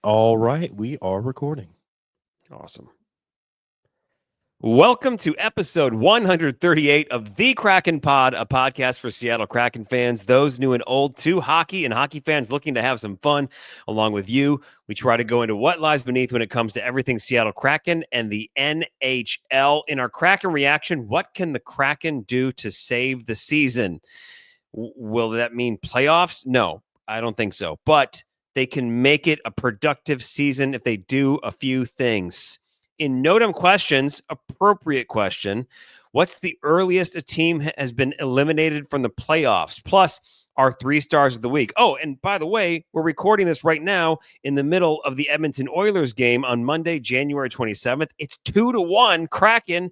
All right. We are recording. Awesome. Welcome to episode 138 of the Kraken Pod, a podcast for Seattle Kraken fans, those new and old to hockey and hockey fans looking to have some fun along with you. We try to go into what lies beneath when it comes to everything Seattle Kraken and the NHL. In our Kraken reaction, what can the Kraken do to save the season? Will that mean playoffs? No, I don't think so. But they can make it a productive season if they do a few things. In No Dumb Questions, appropriate question, what's the earliest a team has been eliminated from the playoffs? Plus, our 3 stars of the week. Oh, and by the way, we're recording this right now in the middle of the Edmonton Oilers game on Monday, January 27th. It's 2-1 Kraken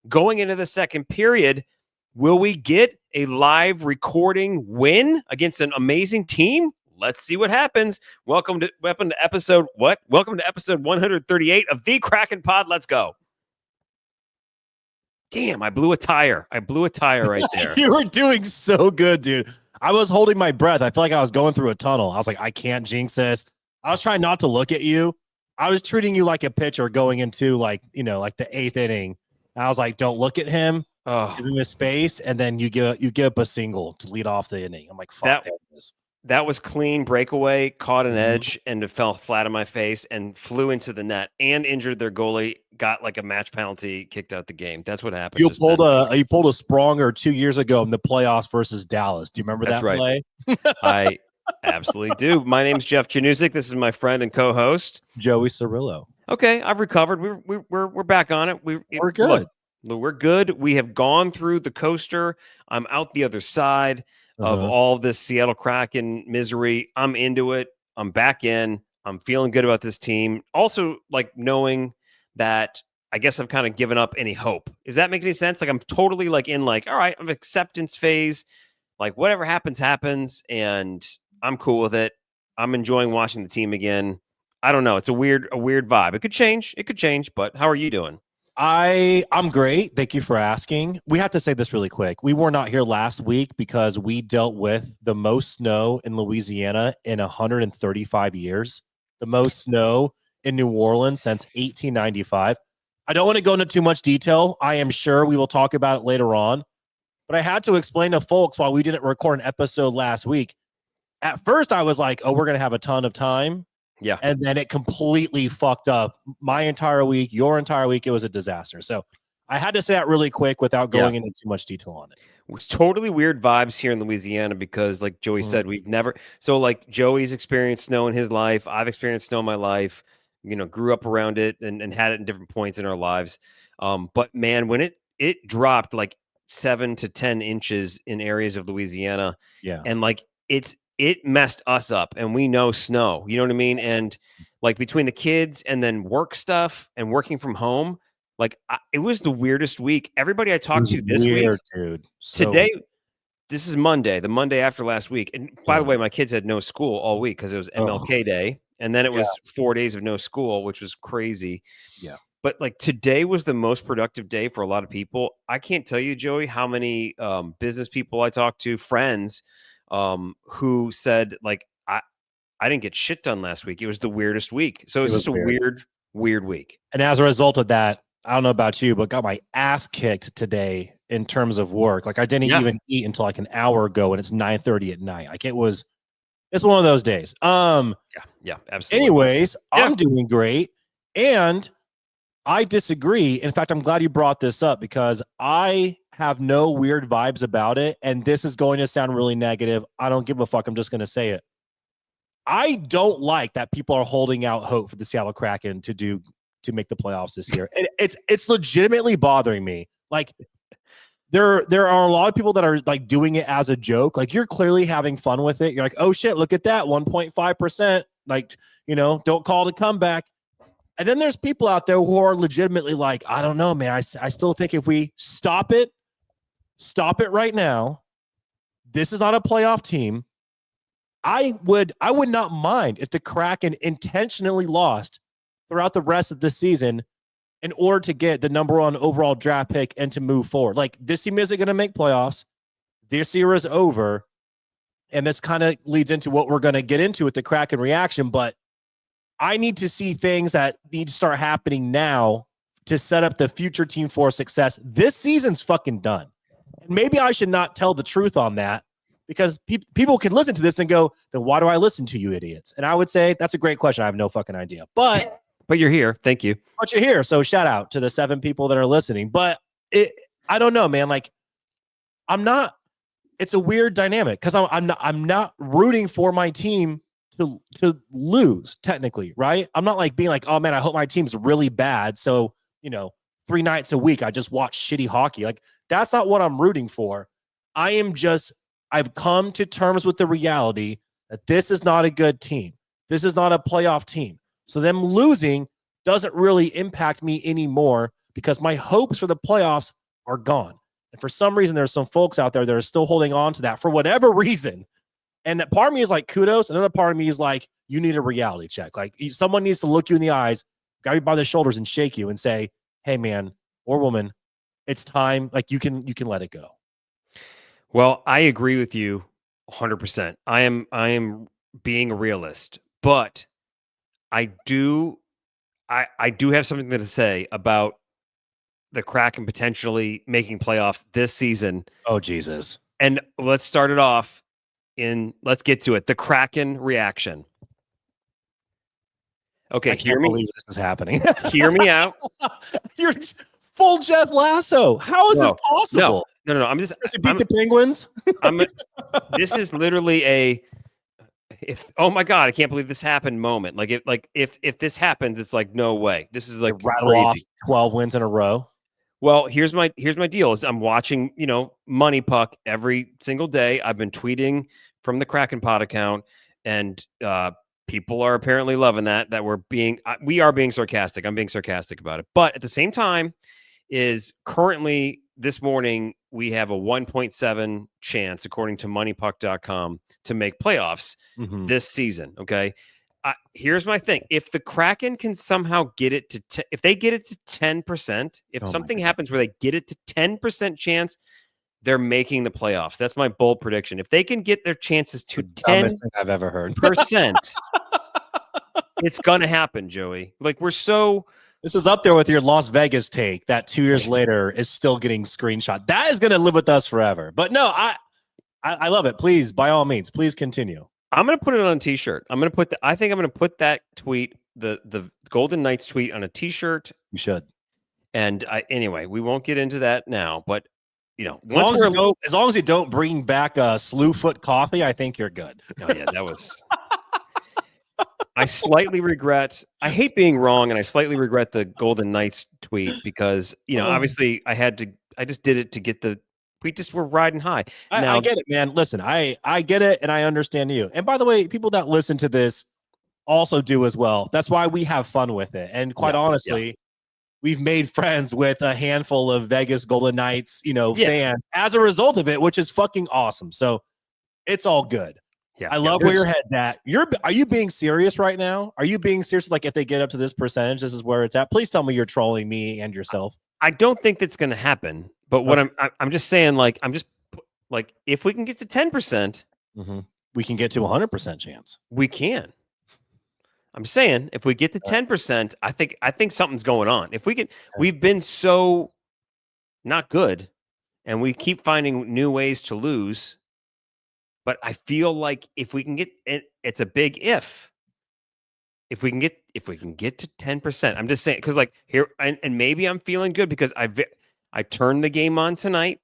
going into the second period. Will we get a live recording win against an amazing team? Let's see what happens. Welcome to episode 138 of the Kraken Pod. Let's go. Damn, I blew a tire. right there. You were doing so good, dude. I was holding my breath. I feel like I was going through a tunnel. I was like, I can't jinx this. I was trying not to look at you. I was treating you like a pitcher going into like the 8th inning. I was like, don't look at him. Give him his space, and then you give up a single to lead off the inning. I'm like, fuck that. That was clean breakaway, caught an edge, and it fell flat on my face and flew into the net and injured their goalie, got like a match penalty, kicked out the game. That's what happened. You pulled a Spronger 2 years ago in the playoffs versus Dallas. Do you remember that play? I absolutely do. My name's Jeff Janusik. This is my friend and co-host, Joey Cirillo. Okay, I've recovered. We're back on it. We're good. Look, we're good. We have gone through the coaster. I'm out the other side of all this Seattle Kraken misery. I'm into it. I'm back in. I'm feeling good about this team. Also, like knowing that I guess I've kind of given up any hope. Does that make any sense? Like I'm totally like in like, all right, I'm acceptance phase. Like whatever happens, happens. And I'm cool with it. I'm enjoying watching the team again. I don't know. It's a weird vibe. It could change, but how are you doing? I'm great. Thank you for asking. We have to say this really quick. We were not here last week because we dealt with the most snow in Louisiana in 135 years, the most snow in New Orleans since 1895. I don't want to go into too much detail. I am sure we will talk about it later on, but I had to explain to folks why we didn't record an episode last week. At first, I was like, oh, we're going to have a ton of time. Yeah. And then it completely fucked up my entire week, your entire week. It was a disaster. So I had to say that really quick without going into too much detail on it. It's totally weird vibes here in Louisiana because like Joey said, we've never, so like Joey's experienced snow in his life. I've experienced snow in my life, grew up around it and had it in different points in our lives. But man, when it dropped like 7 to 10 inches in areas of Louisiana. Yeah. And like it messed us up, and we know snow, you know what I mean? And like between the kids and then work stuff and working from home, like it was the weirdest week. Everybody I talked to this week, dude. Today, this is Monday, the Monday after last week. And by the way, my kids had no school all week because it was MLK Day. And then it was 4 days of no school, which was crazy. Yeah. But like today was the most productive day for a lot of people. I can't tell you, Joey, how many business people I talked to, friends, who said like I didn't get shit done last week. It was the weirdest week. So it was just a weird week. And as a result of that, I don't know about you, but got my ass kicked today in terms of work. Like I didn't even eat until like an hour ago, and it's 9:30 at night. Like it's one of those days. Yeah, absolutely. Anyways, I'm doing great, and I disagree. In fact, I'm glad you brought this up because I have no weird vibes about it. And this is going to sound really negative. I don't give a fuck. I'm just going to say it. I don't like that people are holding out hope for the Seattle Kraken to make the playoffs this year. And it's legitimately bothering me. Like there are a lot of people that are like doing it as a joke. Like you're clearly having fun with it. You're like, oh shit, look at that. 1.5%. Like, don't call it a comeback. And then there's people out there who are legitimately like, I don't know, man. I still think if we stop it right now, this is not a playoff team. I would not mind if the Kraken intentionally lost throughout the rest of the season in order to get the number 1 overall draft pick and to move forward. Like this team isn't going to make playoffs. This year is over. And this kind of leads into what we're going to get into with the Kraken reaction. But I need to see things that need to start happening now to set up the future team for success. This season's fucking done. And maybe I should not tell the truth on that because people could listen to this and go, then why do I listen to you idiots? And I would say, that's a great question. I have no fucking idea. But you're here. Thank you. But you're here. So shout out to the 7 people that are listening. But I don't know, man. Like, it's a weird dynamic because I'm not rooting for my team to lose technically, right? I'm not like being like, oh man, I hope my team's really bad. So, 3 nights a week, I just watch shitty hockey. Like, that's not what I'm rooting for. I've come to terms with the reality that this is not a good team. This is not a playoff team. So them losing doesn't really impact me anymore because my hopes for the playoffs are gone. And for some reason, there's some folks out there that are still holding on to that for whatever reason. And that part of me is like, kudos. Another part of me is like, you need a reality check. Like, someone needs to look you in the eyes, grab you by the shoulders and shake you and say, hey man or woman, it's time. Like, you can let it go. Well, I agree with you 100%. I am being a realist, but I do have something to say about the Kraken potentially making playoffs this season. Oh, Jesus. And let's start it off let's get to it. The Kraken reaction. Okay, I can't believe this is happening. Hear me out. You're full Jeff Lasso. How is this possible? No. I'm just beat the Penguins. This is literally oh my God, I can't believe this happened moment. If this happens, it's like no way. This is like rattle crazy. Off 12 wins in a row. Well, here's my deal is I'm watching, Money Puck every single day. I've been tweeting from the Kraken Pod account, and people are apparently loving that we are being sarcastic. I'm being sarcastic about it. But at the same time is currently this morning, we have a 1.7 chance, according to moneypuck.com, to make playoffs this season. Okay. Here's my thing. If the Kraken can somehow get it to, if they get it to 10%, if something happens where they get it to 10% chance, they're making the playoffs. That's my bold prediction. If they can get their chances to 10% I've ever heard, it's going to happen, Joey. Like, this is up there with your Las Vegas take that 2 years later is still getting screenshot. That is going to live with us forever. But no, I love it. Please, by all means, please continue. I'm going to put it on a t-shirt. I think I'm going to put that tweet, the Golden Knights tweet, on a t-shirt. You should. And anyway, we won't get into that now, but as long as you don't bring back a Slewfoot coffee, I think you're good. Oh yeah, that was. I slightly regret. I hate being wrong, and I slightly regret the Golden Knights tweet because obviously I just did it to get we just were riding high. I get it, man. Listen, I get it, and I understand you. And by the way, people that listen to this also do as well. That's why we have fun with it. And quite honestly, we've made friends with a handful of Vegas Golden Knights, fans as a result of it, which is fucking awesome. So it's all good. Yeah, I love where your head's at. Are you being serious right now? Are you being serious? Like, if they get up to this percentage, this is where it's at. Please tell me you're trolling me and yourself. I don't think that's going to happen. But what I'm just saying, if we can get to 10%, we can get to 100% chance. We can. I'm saying if we get to 10%, I think something's going on. If we can, we've been so not good, and we keep finding new ways to lose. But I feel like if we can get it's a big if. If we can get to 10%, I'm just saying, because here and maybe I'm feeling good because I turned the game on tonight,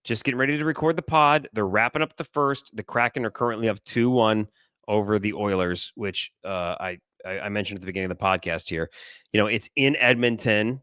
just getting ready to record the pod. They're wrapping up the first. The Kraken are currently up 2-1 over the Oilers, which I mentioned at the beginning of the podcast here. It's in Edmonton.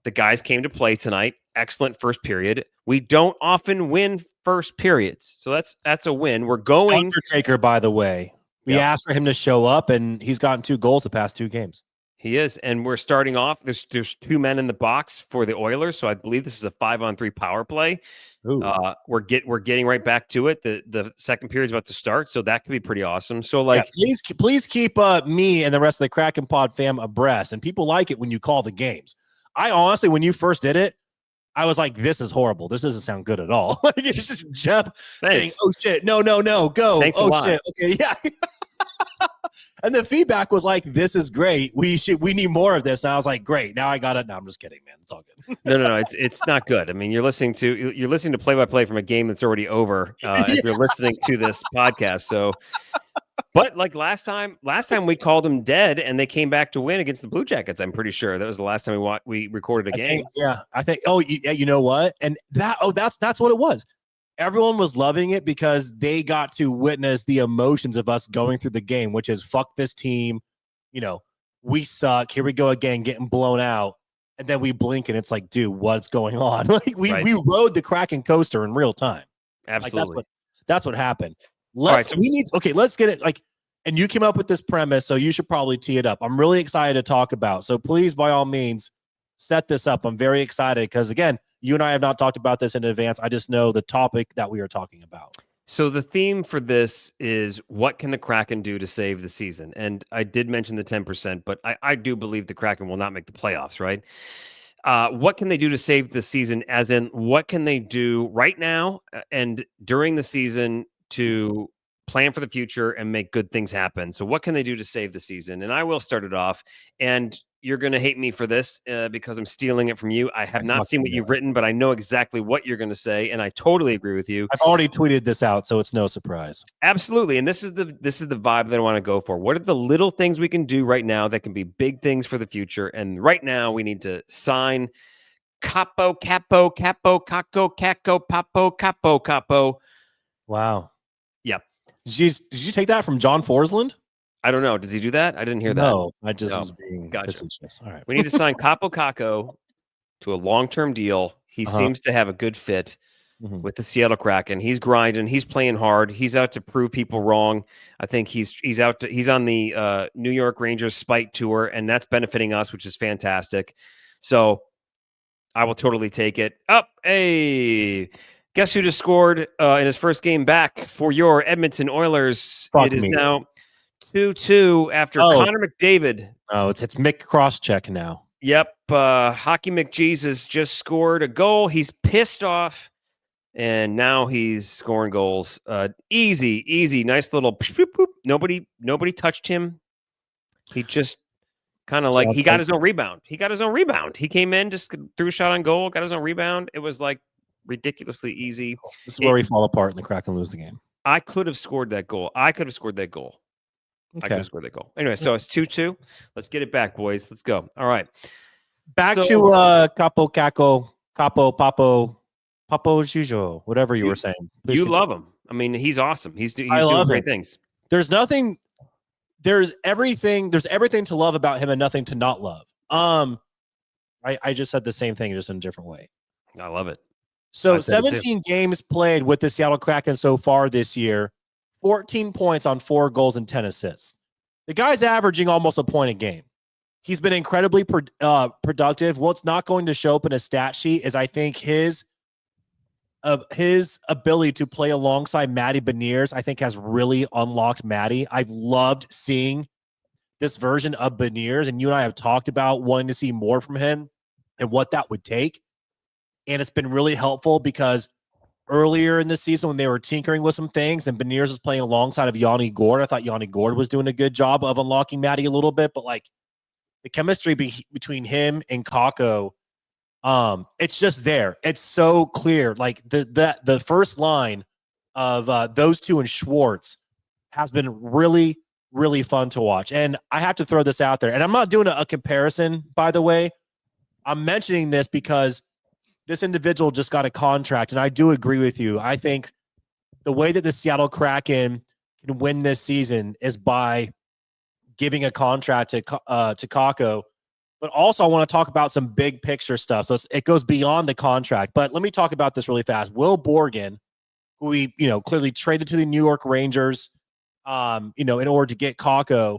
The guys came to play tonight. Excellent first period. We don't often win first periods, so that's a win. We're going Undertaker, by the way. We asked for him to show up, and he's gotten 2 goals the past 2 games. He is, and we're starting off. There's 2 men in the box for the Oilers, so I believe this is a 5-on-3 power play. We're getting right back to it. The second period is about to start, so that could be pretty awesome. So please keep me and the rest of the Kraken Pod fam abreast, and people like it when you call the games. I honestly, when you first did it, I was like, this is horrible. This doesn't sound good at all. It's just Jeff saying, oh shit, no, go. Thanks oh a lot. Shit. Okay, yeah. And the feedback was like, "This is great. We need more of this." And I was like, "Great, now I got it." No, I'm just kidding, man. It's all good. No. It's not good. I mean, you're listening to play-by-play from a game that's already over as you're listening to this podcast. So, but like last time we called them dead, and they came back to win against the Blue Jackets. I'm pretty sure that was the last time we recorded a game. I think. Oh, yeah. You know what? And that's what it was. Everyone was loving it because they got to witness the emotions of us going through the game, which is fuck this team. We suck. Here we go again, getting blown out. And then we blink and it's like, dude, what's going on? Like we rode the Kraken coaster in real time. Absolutely. Like that's what happened. Let's get it. Like, and you came up with this premise, so you should probably tee it up. I'm really excited to talk about. So please, by all means, set this up. I'm very excited because again, you and I have not talked about this in advance. I just know the topic that we are talking about. So the theme for this is what can the Kraken do to save the season? And I did mention the 10%, but I do believe the Kraken will not make the playoffs, right? What can they do to save the season? As in, what can they do right now and during the season to plan for the future and make good things happen? So what can they do to save the season? And I will start it off. And you're going to hate me for this because I'm stealing it from you. I have not seen what you've written, but I know exactly what you're going to say, and I totally agree with you. I've already tweeted this out, so it's no surprise. Absolutely, and this is the vibe that I want to go for. What are the little things we can do right now that can be big things for the future? And right now, we need to sign Capo. Wow. Yeah. Did you take that from John Forsland? I don't know. Does he do that? I didn't hear that. No, I just was being facetious. All right. We need to sign Capo to a long-term deal. He seems to have a good fit with the Seattle Kraken. He's grinding. He's playing hard. He's out to prove people wrong. I think he's on the New York Rangers spike tour, and that's benefiting us, which is fantastic. So I will totally take it. Hey, guess who just scored in his first game back for your Edmonton Oilers? It is now 2-2 after Connor McDavid. Oh, it's Mick Crosscheck now. Yep. Hockey McJesus just scored a goal. He's pissed off, and now he's scoring goals. Easy. Nice little boop, boop. Nobody touched him. He just kind of he got his own rebound. He came in, just threw a shot on goal, got his own rebound. It was like ridiculously easy. This is where we fall apart and the Kraken lose the game. I could have scored that goal. Okay. Anyway, so it's 2-2. Let's get it back, boys. Let's go. All right. Back to Capo Jujo, whatever you were saying. Please continue. Love him. I mean, he's awesome. He's doing great things. There's everything to love about him and nothing to not love. I just said the same thing, just in a different way. I love it. So 17 games played with the Seattle Kraken so far this year. 14 points on 4 goals and 10 assists. The guy's averaging almost a point a game. He's been incredibly productive. What's not going to show up in a stat sheet is, I think, his ability to play alongside Matty Beniers, I think, has really unlocked Matty. I've loved seeing this version of Beniers, and you and I have talked about wanting to see more from him and what that would take. And it's been really helpful because earlier in the season when they were tinkering with some things and Beniers was playing alongside of Yanni Gourde, I thought Yanni Gourde was doing a good job of unlocking Matty a little bit, but like the chemistry between him and Kakko, it's just there. It's so clear. Like the first line of those two and Schwartz has been really, really fun to watch. And I have to throw this out there, and I'm not doing a comparison, by the way. I'm mentioning this because this individual just got a contract, and I do agree with you. I think the way that the Seattle Kraken can win this season is by giving a contract to Kakko. But also, I want to talk about some big picture stuff. So it goes beyond the contract. But let me talk about this really fast. Will Borgen, who we clearly traded to the New York Rangers, in order to get Kakko.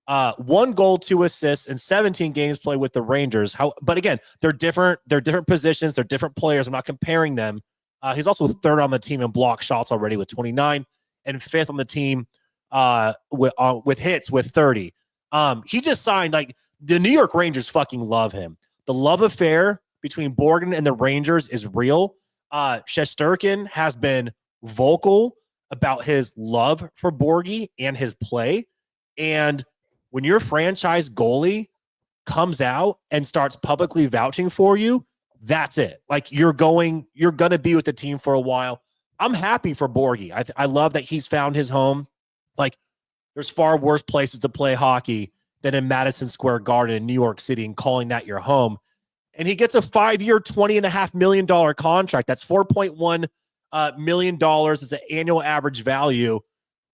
1 goal, 2 assists, and 17 games played with the Rangers. But again, they're different. They're different positions. They're different players. I'm not comparing them. He's also 3rd on the team in block shots already with 29, and 5th on the team with hits with 30. He just signed. Like, the New York Rangers fucking love him. The love affair between Borgen and the Rangers is real. Shesterkin has been vocal about his love for Borgie and his play. And when your franchise goalie comes out and starts publicly vouching for you, that's it. Like you're going to be with the team for a while. I'm happy for Borgie. I love that he's found his home. Like there's far worse places to play hockey than in Madison Square Garden in New York City and calling that your home. And he gets a 5-year, $20.5 million contract. That's $4.1 million. It's an annual average value.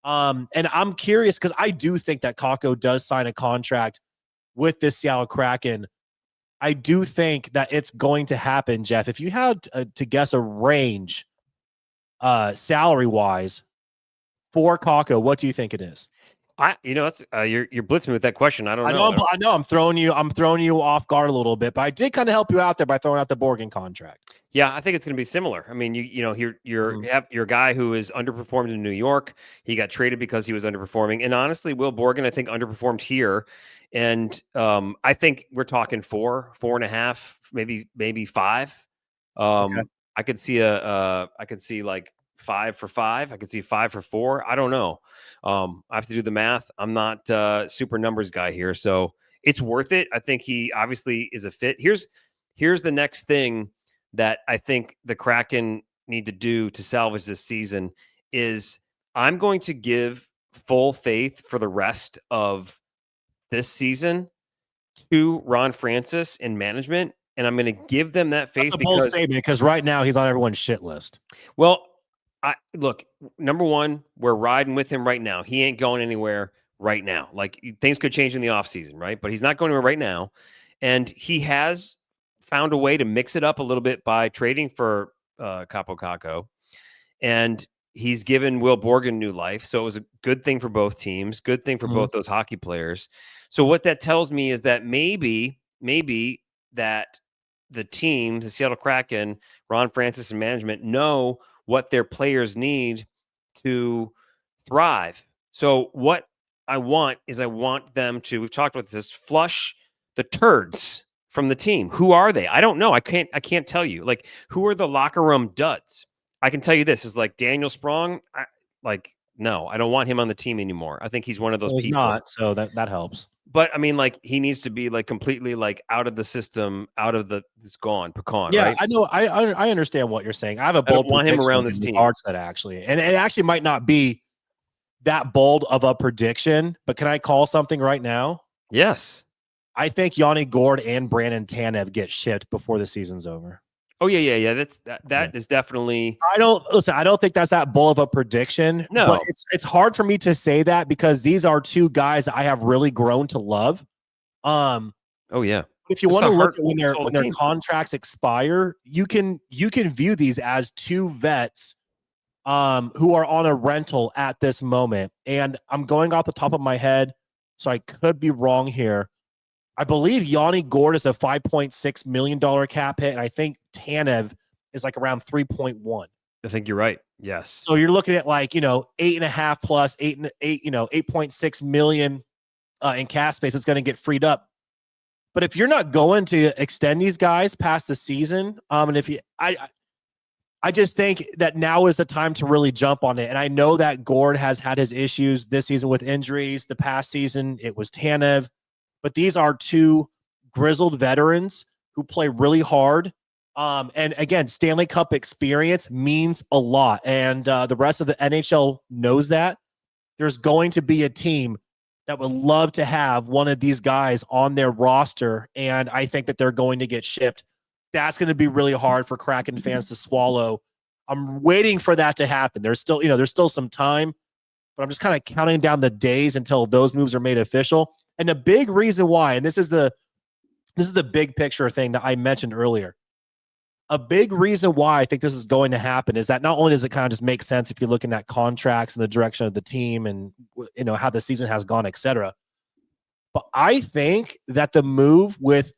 And I'm curious because I do think that Kakko does sign a contract with this Seattle Kraken. I do think that it's going to happen, Jeff. If you had to guess a range salary-wise for Kakko, what do you think it is? That's you're blitzing me with that question. I don't know. I know. I'm throwing you off guard a little bit, but I did kind of help you out there by throwing out the Borgen contract. Yeah, I think it's going to be similar. I mean, you have your guy who is underperformed in New York. He got traded because he was underperforming, and honestly, Will Borgen I think underperformed here, and I think we're talking 4.5, maybe 5. Okay. I could see like 5 for 5. I could see 5 for 4. I don't know. I have to do the math. I'm not super numbers guy here, so it's worth it. I think he obviously is a fit. Here's the next thing that I think the Kraken need to do to salvage this season is I'm going to give full faith for the rest of this season to Ron Francis and management, and I'm going to give them that faith. That's a bold statement because right now he's on everyone's shit list. Well, look, number one, we're riding with him right now. He ain't going anywhere right now. Like things could change in the offseason, right? But he's not going anywhere right now. And he has found a way to mix it up a little bit by trading for Kaapo Kakko. And he's given Will Borgen new life. So it was a good thing for both teams, good thing for both those hockey players. So what that tells me is that maybe that the team, the Seattle Kraken, Ron Francis and management know what their players need to thrive. So what I want them to, we've talked about this, flush the turds from the team. Who are they? I don't know. I can't tell you. Like, who are the locker room duds? I can tell you this is like Daniel Sprong. No, I don't want him on the team anymore. I think he's one of those people. He's not, so that helps. But I mean, like he needs to be like completely like out of the system, it's gone, pecan. Yeah, right? I know. I understand what you're saying. I have a bold want him around this team. Regards to that actually, and it actually might not be that bold of a prediction. But can I call something right now? Yes, I think Yanni Gourde and Brandon Tanev get shipped before the season's over. Oh yeah. That is definitely. I don't think that's that bold of a prediction. No, but it's hard for me to say that because these are two guys that I have really grown to love. Oh yeah. If you want to look at when their contracts expire, you can view these as two vets who are on a rental at this moment. And I'm going off the top of my head, so I could be wrong here. I believe Yanni Gourde is a $5.6 million cap hit, and I think Tanev is like around 3.1. I think you're right. Yes. So you're looking at like 8.5 plus 8.6 million in cap space. It's going to get freed up. But if you're not going to extend these guys past the season, and if I just think that now is the time to really jump on it. And I know that Gourde has had his issues this season with injuries. The past season it was Tanev. But these are two grizzled veterans who play really hard. And again, Stanley Cup experience means a lot. And the rest of the NHL knows that. There's going to be a team that would love to have one of these guys on their roster. And I think that they're going to get shipped. That's going to be really hard for Kraken fans to swallow. I'm waiting for that to happen. There's still some time, but I'm just kind of counting down the days until those moves are made official. And the big reason why, and this is the big picture thing that I mentioned earlier. A big reason why I think this is going to happen is that not only does it kind of just make sense if you're looking at contracts and the direction of the team and how the season has gone, etc. But I think that the move with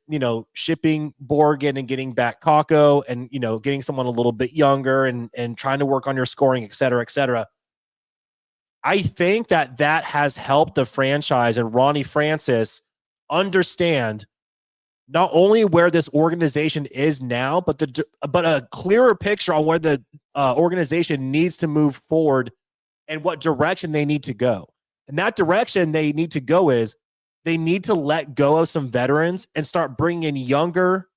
shipping Borgen and getting back Kakko and getting someone a little bit younger and trying to work on your scoring, etc. I think that has helped the franchise and Ronnie Francis understand not only where this organization is now, but a clearer picture on where the organization needs to move forward and what direction they need to go. And that direction they need to go is they need to let go of some veterans and start bringing in younger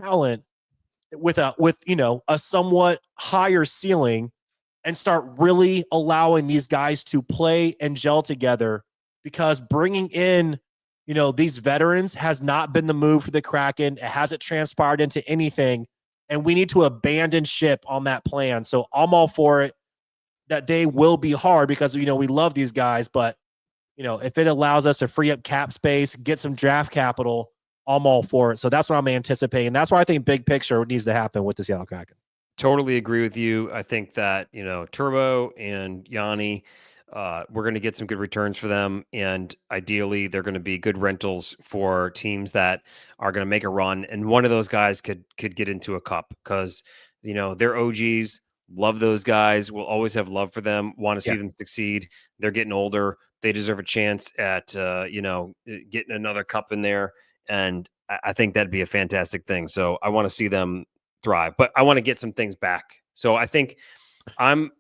talent with a somewhat higher ceiling and start really allowing these guys to play and gel together, because bringing in these veterans has not been the move for the Kraken. It hasn't transpired into anything, and we need to abandon ship on that plan. So I'm all for it. That day will be hard because we love these guys, but if it allows us to free up cap space, get some draft capital, I'm all for it. So that's what I'm anticipating. That's why I think big picture needs to happen with the Seattle Kraken. Totally agree with you. I think that, Turbo and Yanni, we're going to get some good returns for them. And ideally, they're going to be good rentals for teams that are going to make a run. And one of those guys could get into a cup because, they're OGs. Love those guys. We'll always have love for them. Want to see them succeed. They're getting older. They deserve a chance at, getting another cup in there. And I think that'd be a fantastic thing. So I want to see them thrive, but I want to get some things back. So I think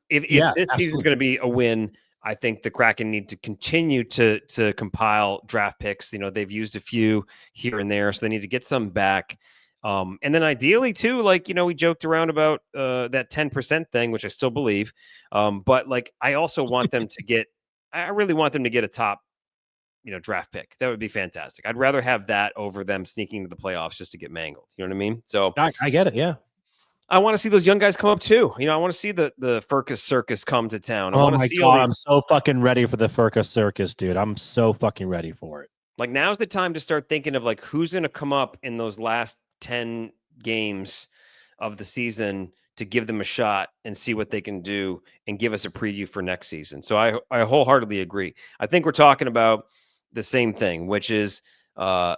if this season's going to be a win, I think the Kraken need to continue to compile draft picks. They've used a few here and there, so they need to get some back. And then ideally too, we joked around about that 10% thing, which I still believe. But I also want them to get, I really want them to get a top, draft pick. That would be fantastic. I'd rather have that over them sneaking to the playoffs just to get mangled. You know what I mean? So I get it. Yeah. I want to see those young guys come up too. I want to see the Furcus Circus come to town. Oh my God, I'm so fucking ready for the Furcus Circus, dude. I'm so fucking ready for it. Now's the time to start thinking of who's going to come up in those last 10 games of the season to give them a shot and see what they can do and give us a preview for next season. So I wholeheartedly agree. I think we're talking about the same thing, which is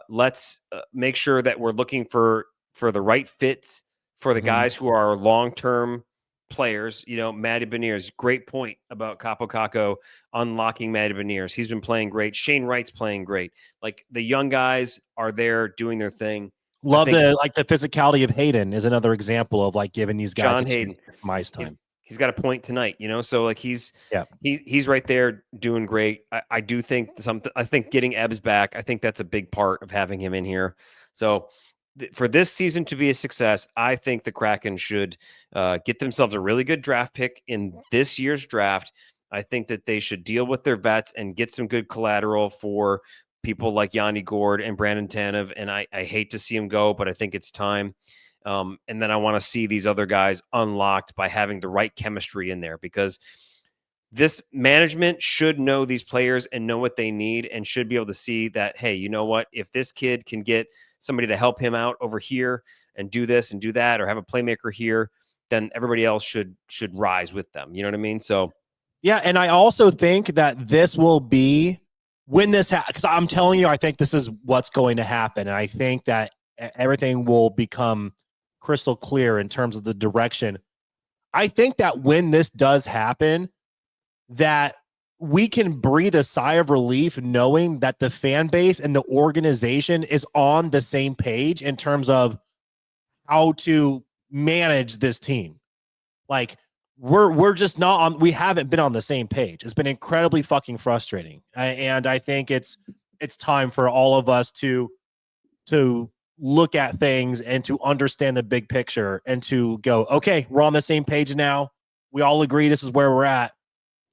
let's make sure that we're looking for the right fits for the guys who are long-term players. Matty Beniers, great point about Capo Caco unlocking Matty Beniers. He's been playing great. Shane Wright's playing great. The young guys are there doing their thing. Love the physicality of Hayden is another example of giving these guys John Hayden some ice time. He's got a point tonight, so he's right there doing great. I do think I think getting Ebbs back, I think that's a big part of having him in here. So for this season to be a success, I think the Kraken should get themselves a really good draft pick in this year's draft. I think that they should deal with their vets and get some good collateral for people like Yanni Gord and Brandon Tanev. And I hate to see him go, but I think it's time. And then I want to see these other guys unlocked by having the right chemistry in there, because this management should know these players and know what they need and should be able to see that, hey, you know what? If this kid can get somebody to help him out over here and do this and do that, or have a playmaker here, then everybody else should rise with them. You know what I mean? So, yeah. And I also think that this will be when this because I'm telling you, I think this is what's going to happen. And I think that everything will become crystal clear in terms of the direction. I think that when this does happen, that we can breathe a sigh of relief knowing that the fan base and the organization is on the same page in terms of how to manage this team. We're just not on, we haven't been on the same page. It's been incredibly fucking frustrating. And I think it's time for all of us to look at things and to understand the big picture and to go, okay, we're on the same page now. We all agree this is where we're at.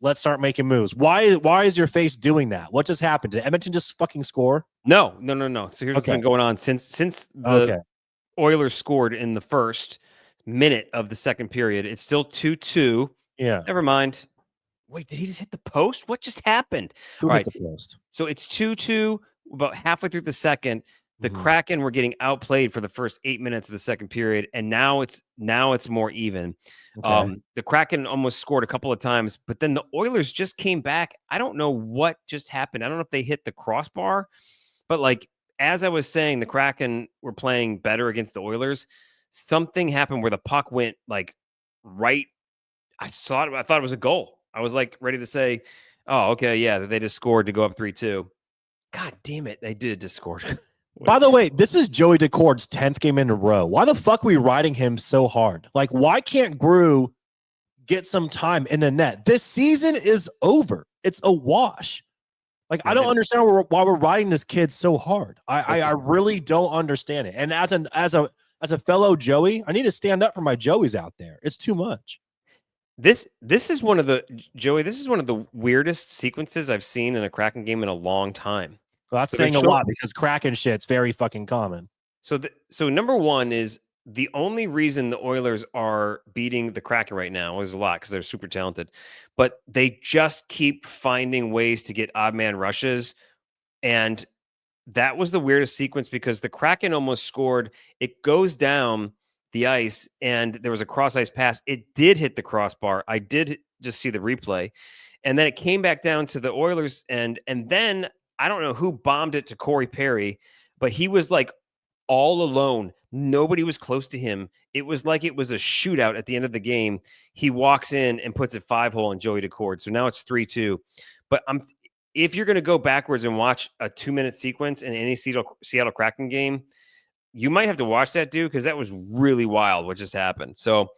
Let's start making moves. Why is your face doing that? What just happened? Did Edmonton just fucking score? No. So here's what's been going on since the Oilers scored in the first minute of the second period. It's still 2-2. Yeah. Never mind. Wait, did he just hit the post? What just happened? Who hit the post? So it's 2-2 about halfway through the second. The Kraken were getting outplayed for the first 8 minutes of the second period, and now it's more even. Okay. The Kraken almost scored a couple of times, but then the Oilers just came back. I don't know what just happened. I don't know if they hit the crossbar, but as I was saying, the Kraken were playing better against the Oilers. Something happened where the puck went right. I thought it was a goal. I was ready to say, "Oh, okay, yeah, they just scored to go up 3-2." God damn it, they did just score. By the way, this is Joey Decord's 10th game in a row. Why the fuck are we riding him so hard? Why can't Gru get some time in the net? This season is over. It's a wash. Like, No, I don't understand why we're riding this kid so hard. I really don't understand it. And as a fellow Joey, I need to stand up for my Joeys out there. It's too much. This is one of the Joey. This is one of the weirdest sequences I've seen in a Kraken game in a long time. Well, that's So they're saying a lot because Kraken shit's very fucking common. So number one is the only reason the Oilers are beating the Kraken right now is a lot because they're super talented, but they just keep finding ways to get odd man rushes, and that was the weirdest sequence because the Kraken almost scored. It goes down the ice, and there was a cross ice pass. It did hit the crossbar. I did just see the replay, and then it came back down to the Oilers, and then I don't know who bombed it to Corey Perry, but he was like all alone. Nobody was close to him. It was like it was a shootout at the end of the game. He walks in and puts it 5-hole and Joey Decord. So now it's 3-2. But if you're going to go backwards and watch a 2-minute sequence in any Seattle Kraken game, you might have to watch that, dude, because that was really wild what just happened. So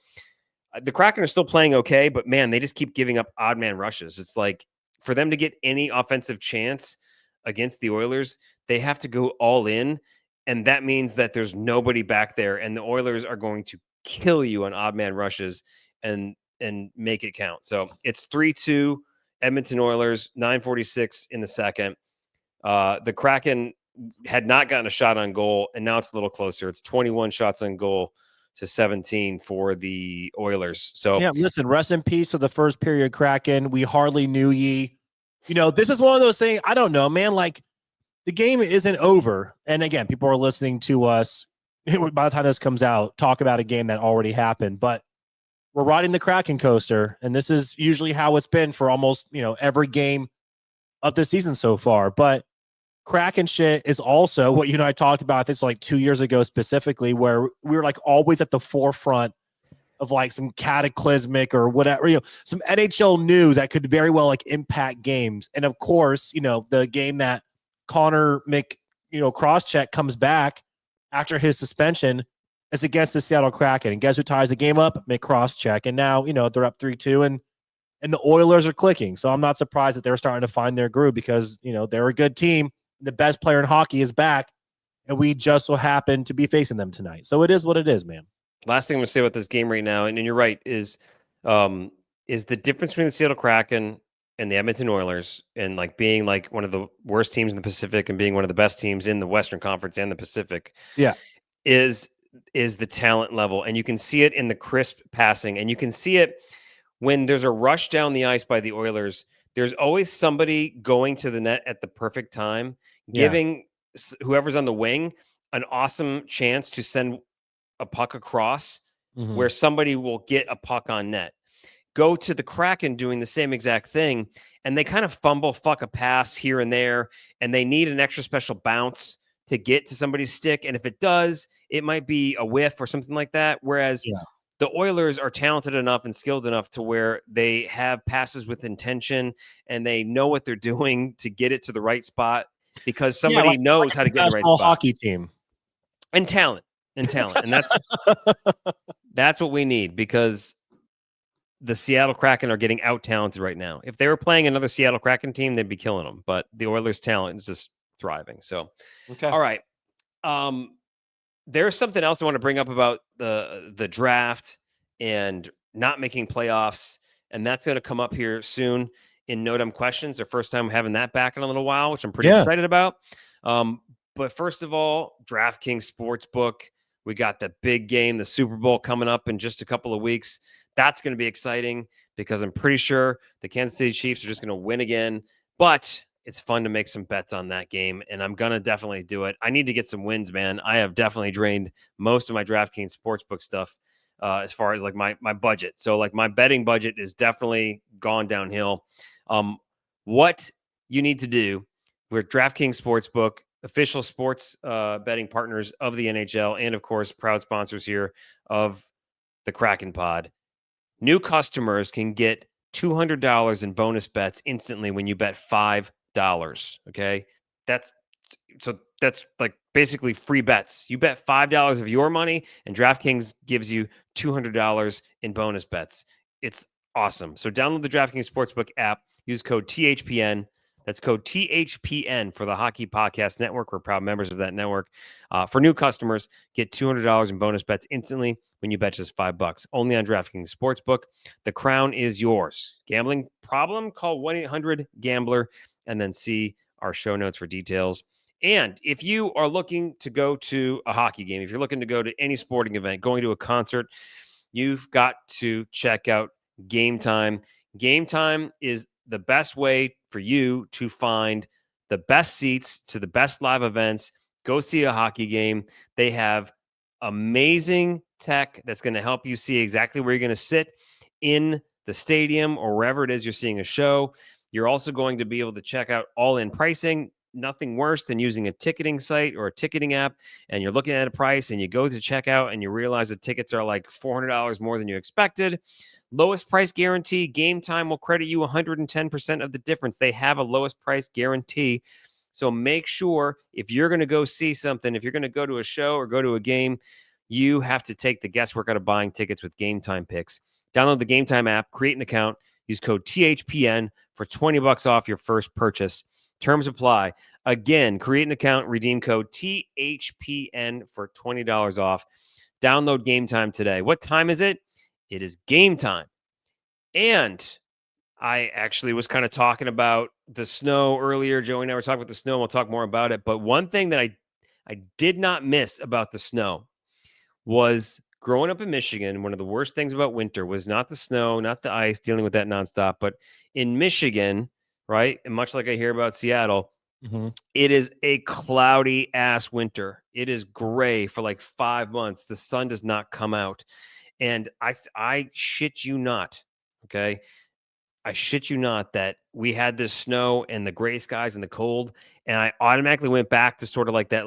the Kraken are still playing okay, but man, they just keep giving up odd man rushes. It's like for them to get any offensive chance against the Oilers, they have to go all in. And that means that there's nobody back there, and the Oilers are going to kill you on odd man rushes and make it count. So it's 3-2 Edmonton Oilers, 9:46 in the second. The Kraken had not gotten a shot on goal, and now it's a little closer. It's 21 shots on goal to 17 for the Oilers. So yeah, listen, rest in peace to the first period Kraken. We hardly knew ye. You know, this is one of those things. I don't know, man. Like, the game isn't over. And again, people are listening to us by the time this comes out, talk about a game that already happened. But we're riding the Kraken coaster, and this is usually how it's been for almost, every game of the season so far. But Kraken shit is also what you and I talked about this like 2 years ago specifically, where we were like always at the forefront of like some cataclysmic or whatever, some NHL news that could very well like impact games. And of course, the game that Connor Crosscheck comes back after his suspension is against the Seattle Kraken. And guess who ties the game up? Mick Crosscheck. And now, they're up 3-2 and the Oilers are clicking. So I'm not surprised that they're starting to find their groove because, they're a good team. The best player in hockey is back, and we just so happen to be facing them tonight. So it is what it is, man. Last thing I'm going to say about this game right now, and you're right, is the difference between the Seattle Kraken and the Edmonton Oilers, and like being like one of the worst teams in the Pacific and being one of the best teams in the Western Conference and the Pacific. Yeah, is the talent level, and you can see it in the crisp passing, and you can see it when there's a rush down the ice by the Oilers. There's always somebody going to the net at the perfect time, giving whoever's on the wing an awesome chance to send a puck across where somebody will get a puck on net. Go to the Kraken doing the same exact thing, and they kind of fuck a pass here and there, and they need an extra special bounce to get to somebody's stick. And if it does, it might be a whiff or something like that. Whereas the Oilers are talented enough and skilled enough to where they have passes with intention and they know what they're doing to get it to the right spot because somebody knows how to get in the right spot. Hockey team and talent. And that's what we need because the Seattle Kraken are getting out talented right now. If they were playing another Seattle Kraken team, they'd be killing them. But the Oilers' talent is just thriving. So, okay, all right. There's something else I want to bring up about the draft and not making playoffs, and that's going to come up here soon in No Dumb Questions. Their first time having that back in a little while, which I'm pretty excited about. But first of all, DraftKings Sportsbook. We got the big game, the Super Bowl coming up in just a couple of weeks. That's going to be exciting because I'm pretty sure the Kansas City Chiefs are just going to win again. But it's fun to make some bets on that game, and I'm going to definitely do it. I need to get some wins, man. I have definitely drained most of my DraftKings Sportsbook stuff as far as like my budget. So like my betting budget is definitely gone downhill. What you need to do with DraftKings Sportsbook, official sports betting partners of the NHL, and of course, proud sponsors here of the Kraken Pod. New customers can get $200 in bonus bets instantly when you bet $5. Okay, that's like basically free bets. You bet $5 of your money, and DraftKings gives you $200 in bonus bets. It's awesome. So download the DraftKings Sportsbook app. Use code THPN. That's code THPN for the Hockey Podcast Network. We're proud members of that network. For new customers, get $200 in bonus bets instantly when you bet just $5. Only on DraftKings Sportsbook. The crown is yours. Gambling problem? Call 1-800-GAMBLER and then see our show notes for details. And if you are looking to go to a hockey game, if you're looking to go to any sporting event, going to a concert, you've got to check out Game Time. Game Time is the best way for you to find the best seats to the best live events. Go see a hockey game. They have amazing tech that's going to help you see exactly where you're going to sit in the stadium or wherever it is you're seeing a show. You're also going to be able to check out all-in pricing. Nothing worse than using a ticketing site or a ticketing app, and you're looking at a price and you go to check out and you realize the tickets are like $400 more than you expected. Lowest price guarantee. Game Time will credit you 110% of the difference. They have a lowest price guarantee. So make sure if you're going to go see something, if you're going to go to a show or go to a game, you have to take the guesswork out of buying tickets with Game Time picks. Download the Game Time app, create an account, use code THPN for $20 off your first purchase. Terms apply. Again, create an account, redeem code THPN for $20 off. Download Game Time today. What time is it? It is game time. And I actually was kind of talking about the snow earlier. Joey and I were talking about the snow. We'll talk more about it. But one thing that I did not miss about the snow was growing up in Michigan. One of the worst things about winter was not the snow, not the ice, dealing with that nonstop. But in Michigan, right, and much like I hear about Seattle, it is a cloudy ass winter. It is gray for like 5 months. The sun does not come out. And I shit you not, okay? I shit you not that we had this snow and the gray skies and the cold, and I automatically went back to sort of like that,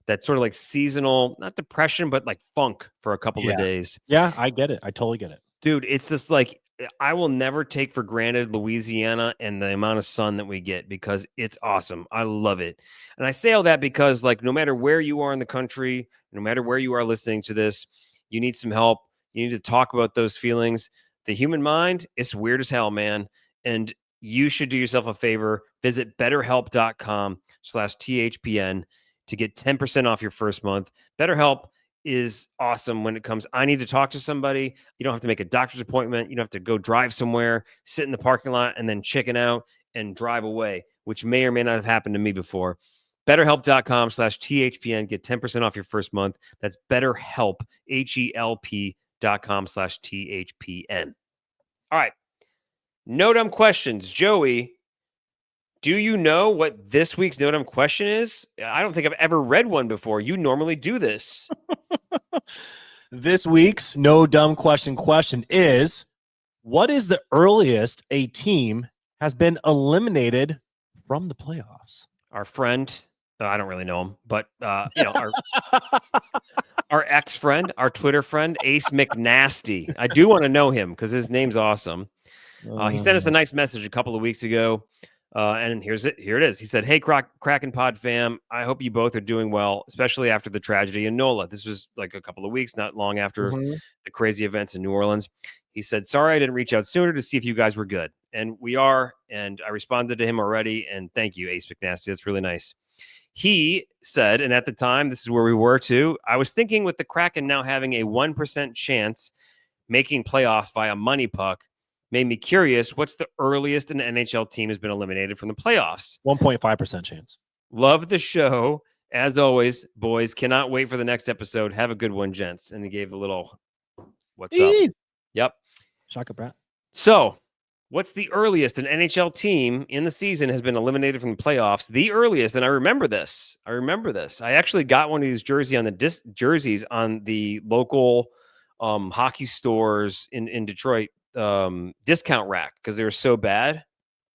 that sort of like seasonal, not depression, but like funk for a couple of days. Yeah, I get it. I totally get it. Dude, it's just like I will never take for granted Louisiana and the amount of sun that we get because it's awesome. I love it. And I say all that because, like, no matter where you are in the country, no matter where you are listening to this, you need some help. You need to talk about those feelings. The human mind, it's weird as hell, man. And you should do yourself a favor. Visit betterhelp.com/THPN to get 10% off your first month. BetterHelp is awesome when it comes. I need to talk to somebody. You don't have to make a doctor's appointment. You don't have to go drive somewhere, sit in the parking lot, and then chicken out and drive away, which may or may not have happened to me before. BetterHelp.com/THPN. Get 10% off your first month. That's BetterHelp, HELP.com/THPN. All right. No dumb questions. Joey, do you know what this week's no dumb question is? I don't think I've ever read one before. You normally do this. This week's no dumb question is, what is the earliest a team has been eliminated from the playoffs? Our friend, I don't really know him, but our ex-friend, our Twitter friend, Ace McNasty. I do want to know him because his name's awesome. He sent us a nice message a couple of weeks ago. And here it is. He said, "Hey, Kraken Pod Fam, I hope you both are doing well, especially after the tragedy in NOLA." This was like a couple of weeks, not long after the crazy events in New Orleans. He said, "Sorry I didn't reach out sooner to see if you guys were good." And we are, and I responded to him already, and thank you, Ace McNasty. That's really nice. He said, and at the time, this is where we were too, I was thinking with the Kraken now having a 1% chance making playoffs via money puck, made me curious, what's the earliest an NHL team has been eliminated from the playoffs? 1.5% chance. Love the show. As always, boys, cannot wait for the next episode. Have a good one, gents. And he gave a little, what's up? Yep. Shaka Brat. So, what's the earliest an NHL team in the season has been eliminated from the playoffs? The earliest, and I remember this. I actually got one of these jerseys on the local hockey stores in Detroit discount rack because they were so bad.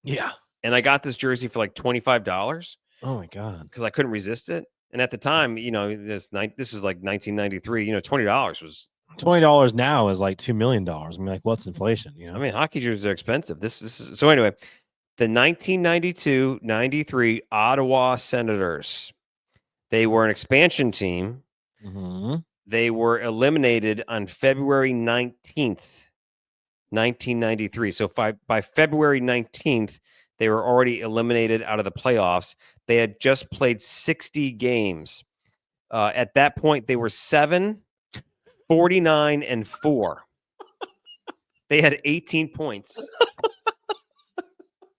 Yeah. And I got this jersey for like $25. Oh my God. Because I couldn't resist it. And at the time, this was like 1993, $20 now is like $2 million. I mean, like, what's inflation? I mean, hockey jerseys are expensive. This is so anyway, the 1992-93 Ottawa Senators. They were an expansion team. They were eliminated on February 19th. 1993. So by February 19th, They were already eliminated out of the playoffs. They had just played 60 games. At that point, they were 7, 49, and 4. They had 18 points.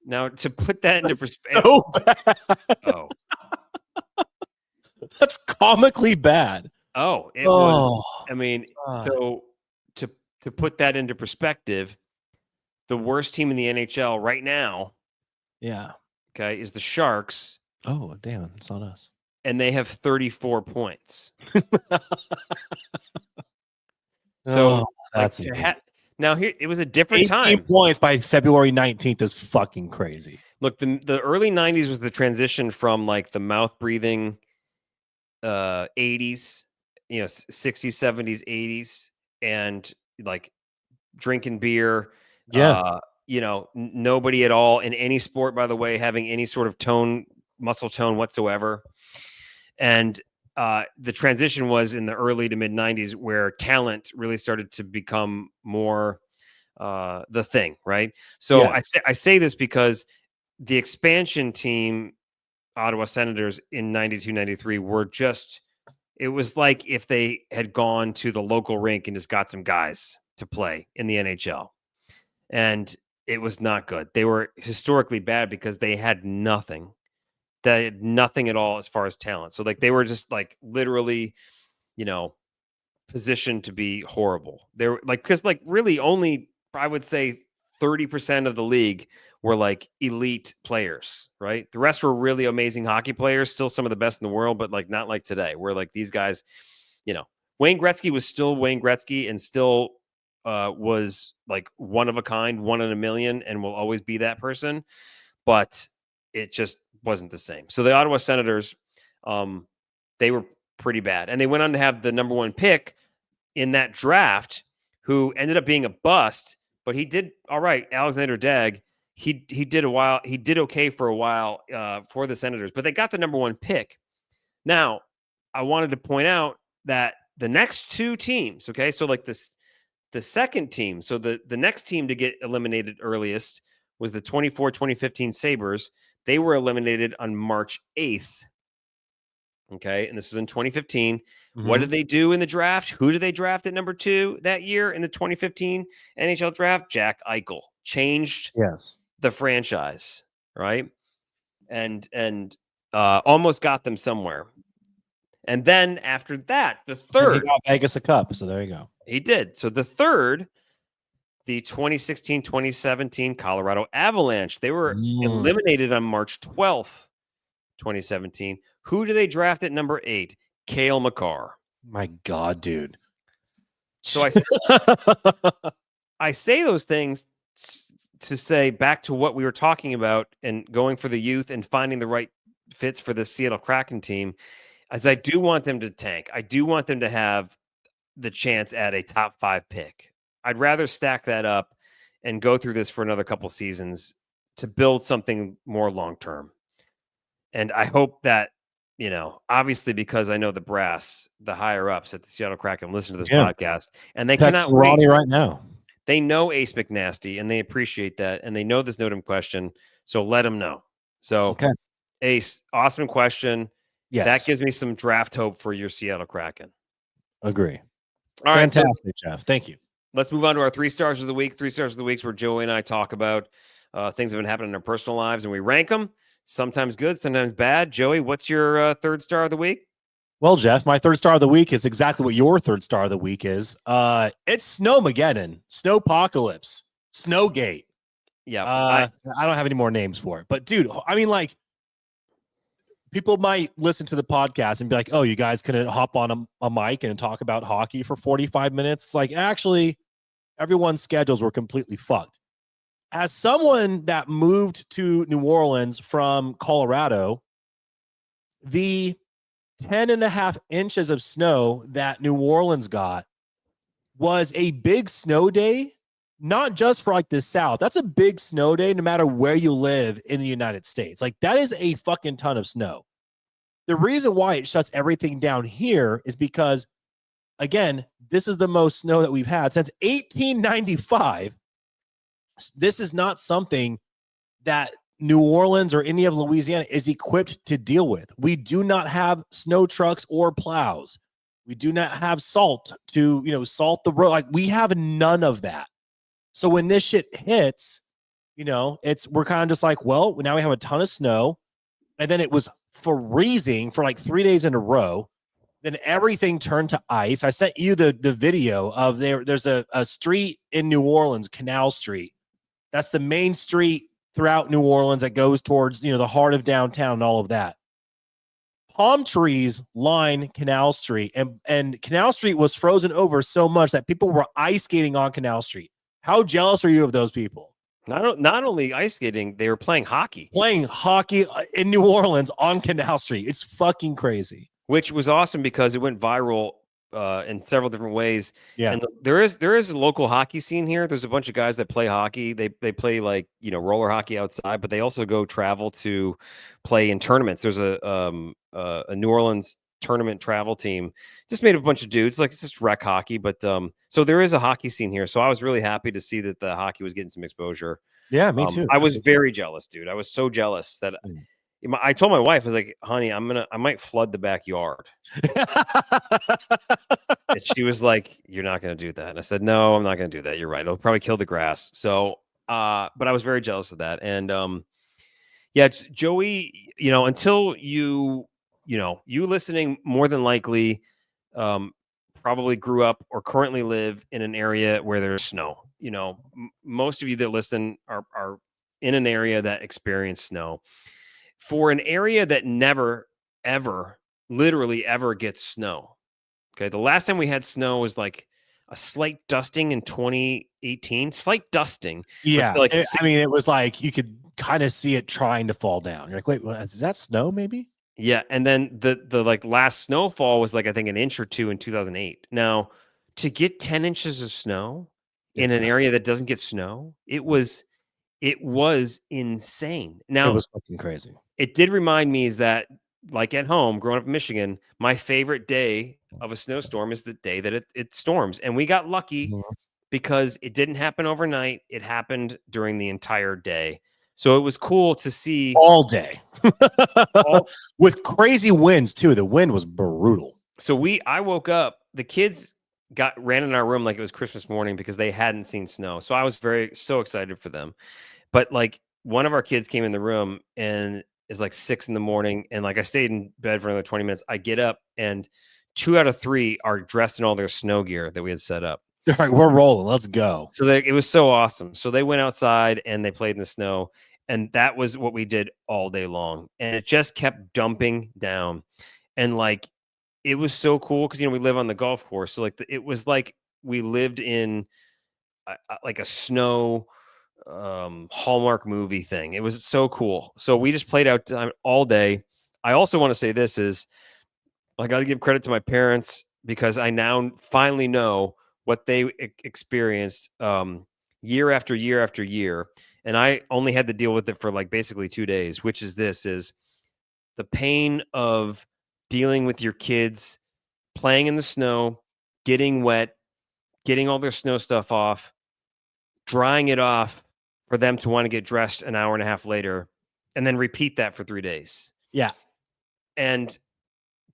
Now, to put that into perspective, so bad. oh, That's comically bad. it was. I God. mean, so to put that into perspective, the worst team in the NHL right now, Yeah. okay, is the Sharks, Oh, damn. It's not us. and they have 34 points. Oh, So, that's now here it was a different 18 time. points by February 19th is fucking crazy. Look, the early 90s was the transition from like the mouth breathing 80s, 60s, 70s, 80s, and like drinking beer. Yeah. Nobody at all in any sport, by the way, having any sort of muscle tone whatsoever. And the transition was in the early to mid 90s where talent really started to become more the thing, right? So Yes. I say this because the expansion team, Ottawa Senators in 92, 93 were just, it was like if they had gone to the local rink and just got some guys to play in the NHL. And it was not good. They were historically bad because they had nothing. They had nothing at all as far as talent. So like they were just like literally, positioned to be horrible. They were like, because like really only I would say 30% of the league were like elite players, right? The rest were really amazing hockey players, still some of the best in the world, but like not like today, where like these guys, Wayne Gretzky was still Wayne Gretzky and still was like one of a kind, one in a million, and will always be that person. But it just wasn't the same. So the Ottawa Senators, they were pretty bad. And they went on to have the number 1 pick in that draft, who ended up being a bust, but he did all right. Alexander Dag, he did okay for a while for the Senators, but they got the number 1 pick. Now, I wanted to point out that the next 2 teams, okay, so like the second team, so the next team to get eliminated earliest was the 2015 Sabres. They were eliminated on March 8th. Okay. And this was in 2015. Mm-hmm. What did they do in the draft? Who did they draft at number 2 that year in the 2015 NHL draft? Jack Eichel changed the franchise, right? And almost got them somewhere. And then after that, the third. And he got Vegas a cup. So there you go. He did. So the third, the 2016-2017 Colorado Avalanche, they were eliminated on March 12th, 2017. Who do they draft at number 8? Cale Makar. My God, dude. So I say those things to say back to what we were talking about and going for the youth and finding the right fits for the Seattle Kraken team, as I do want them to tank. I do want them to have the chance at a top 5 pick. I'd rather stack that up and go through this for another couple seasons to build something more long-term. And I hope that, obviously because I know the brass, the higher ups at the Seattle Kraken listen to this podcast, and they cannot wait. Ronnie right now. They know Ace McNasty, and they appreciate that, and they know this Notem question, so let them know. So, Ace, awesome question. Yes. That gives me some draft hope for your Seattle Kraken. Agree. All Fantastic, right, Jeff. Thank you. Let's move on to our 3 stars of the week. 3 stars of the week is where Joey and I talk about things that have been happening in our personal lives, and we rank them. Sometimes good, sometimes bad. Joey, what's your 3rd star of the week? Well, Jeff, my 3rd star of the week is exactly what your 3rd star of the week is. It's Snowmageddon, Snowpocalypse, Snowgate. Yeah. I don't have any more names for it. But, dude, I mean, like, people might listen to the podcast and be like, oh, you guys couldn't hop on a mic and talk about hockey for 45 minutes. Like, actually, everyone's schedules were completely fucked. As someone that moved to New Orleans from Colorado, the 10.5 inches of snow that New Orleans got was a big snow day, not just for like the South. That's a big snow day no matter where you live in the United States. Like, that is a fucking ton of snow. The reason why it shuts everything down here is because, again, this is the most snow that we've had since 1895. This is not something that New Orleans or any of Louisiana is equipped to deal with. We do not have snow trucks or plows. We do not have salt to, salt the road. Like, we have none of that. So when this shit hits, we're kind of just like, well, now we have a ton of snow. And then it was freezing for like 3 days in a row. Then everything turned to ice. I sent you the video of there's a street in New Orleans, Canal Street. That's the main street throughout New Orleans that goes towards, the heart of downtown and all of that. Palm trees line Canal Street, and Canal Street was frozen over so much that people were ice skating on Canal Street. How jealous are you of those people? Not only ice skating, they were playing hockey. Playing hockey in New Orleans on Canal Street. It's fucking crazy. Which was awesome because it went viral in several different ways. Yeah. And there is a local hockey scene here. There's a bunch of guys that play hockey. They play like, roller hockey outside, but they also go travel to play in tournaments. There's a New Orleans tournament travel team. Just made a bunch of dudes. Like, it's just rec hockey, but so there is a hockey scene here. So I was really happy to see that the hockey was getting some exposure. Yeah, me too. I was very jealous, dude. I was so jealous that I told my wife, I was like, honey, I might flood the backyard. And she was like, you're not going to do that. And I said, no, I'm not going to do that. You're right. It'll probably kill the grass. So, but I was very jealous of that. And, yeah, Joey, until you listening more than likely, probably grew up or currently live in an area where there's snow. Most of you that listen are in an area that experienced snow. For an area that never, ever, literally ever gets snow. Okay. The last time we had snow was like a slight dusting in 2018. Slight dusting. Yeah. It was like you could kind of see it trying to fall down. You're like, wait, is that snow maybe? Yeah. And then the like last snowfall was like, I think, an inch or two in 2008. Now, to get 10 inches of snow in an area that doesn't get snow, it was insane. Now, it was fucking crazy. It did remind me is that, like at home, growing up in Michigan, my favorite day of a snowstorm is the day that it storms. And we got lucky because it didn't happen overnight. It happened during the entire day. So it was cool to see all day with crazy winds too. The wind was brutal. So I woke up, the kids ran in our room like it was Christmas morning because they hadn't seen snow. So I was so excited for them. But like, one of our kids came in the room and is like 6 a.m. and like I stayed in bed for another 20 minutes. I get up and 2 out of 3 are dressed in all their snow gear that we had set up. They're like, we're rolling, let's go. So it was so awesome. So they went outside and they played in the snow, and that was what we did all day long. And it just kept dumping down, and like it was so cool because we live on the golf course, so like it was like we lived in like a snow Hallmark movie thing. It was so cool. So we just played out all day. I also want to say this is, I got to give credit to my parents because I now finally know what they experienced year after year after year. And I only had to deal with it for like basically 2 days, which is the pain of dealing with your kids playing in the snow, getting wet, getting all their snow stuff off, drying it off, for them to want to get dressed an hour and a half later, and then repeat that for 3 days. Yeah. And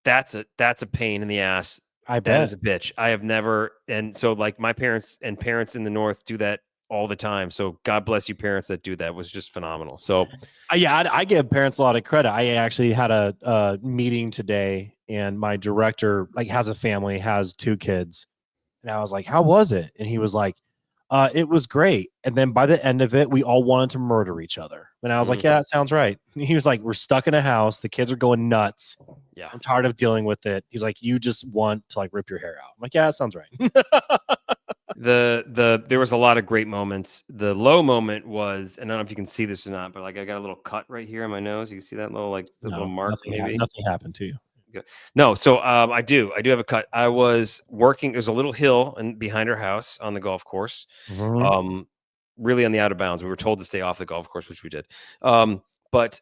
that's a pain in the ass. I bet. That is a bitch. I have never, and so like my parents and parents in the North do that all the time. So God bless you parents that do that. It was just phenomenal. So yeah, I give parents a lot of credit. I actually had a meeting today, and my director has a family, has 2 kids. And I was like, how was it? And he was like, it was great. And then by the end of it, we all wanted to murder each other. And I was like, yeah, that sounds right. And he was like, we're stuck in a house. The kids are going nuts. Yeah. I'm tired of dealing with it. He's like, you just want to like rip your hair out. I'm like, yeah, that sounds right. There was a lot of great moments. The low moment was, and I don't know if you can see this or not, but like I got a little cut right here on my nose. You can see that little mark. Nothing happened to you. No, so I do have a cut. I was working. There's a little hill behind our house on the golf course, really on the out of bounds. We were told to stay off the golf course, which we did. But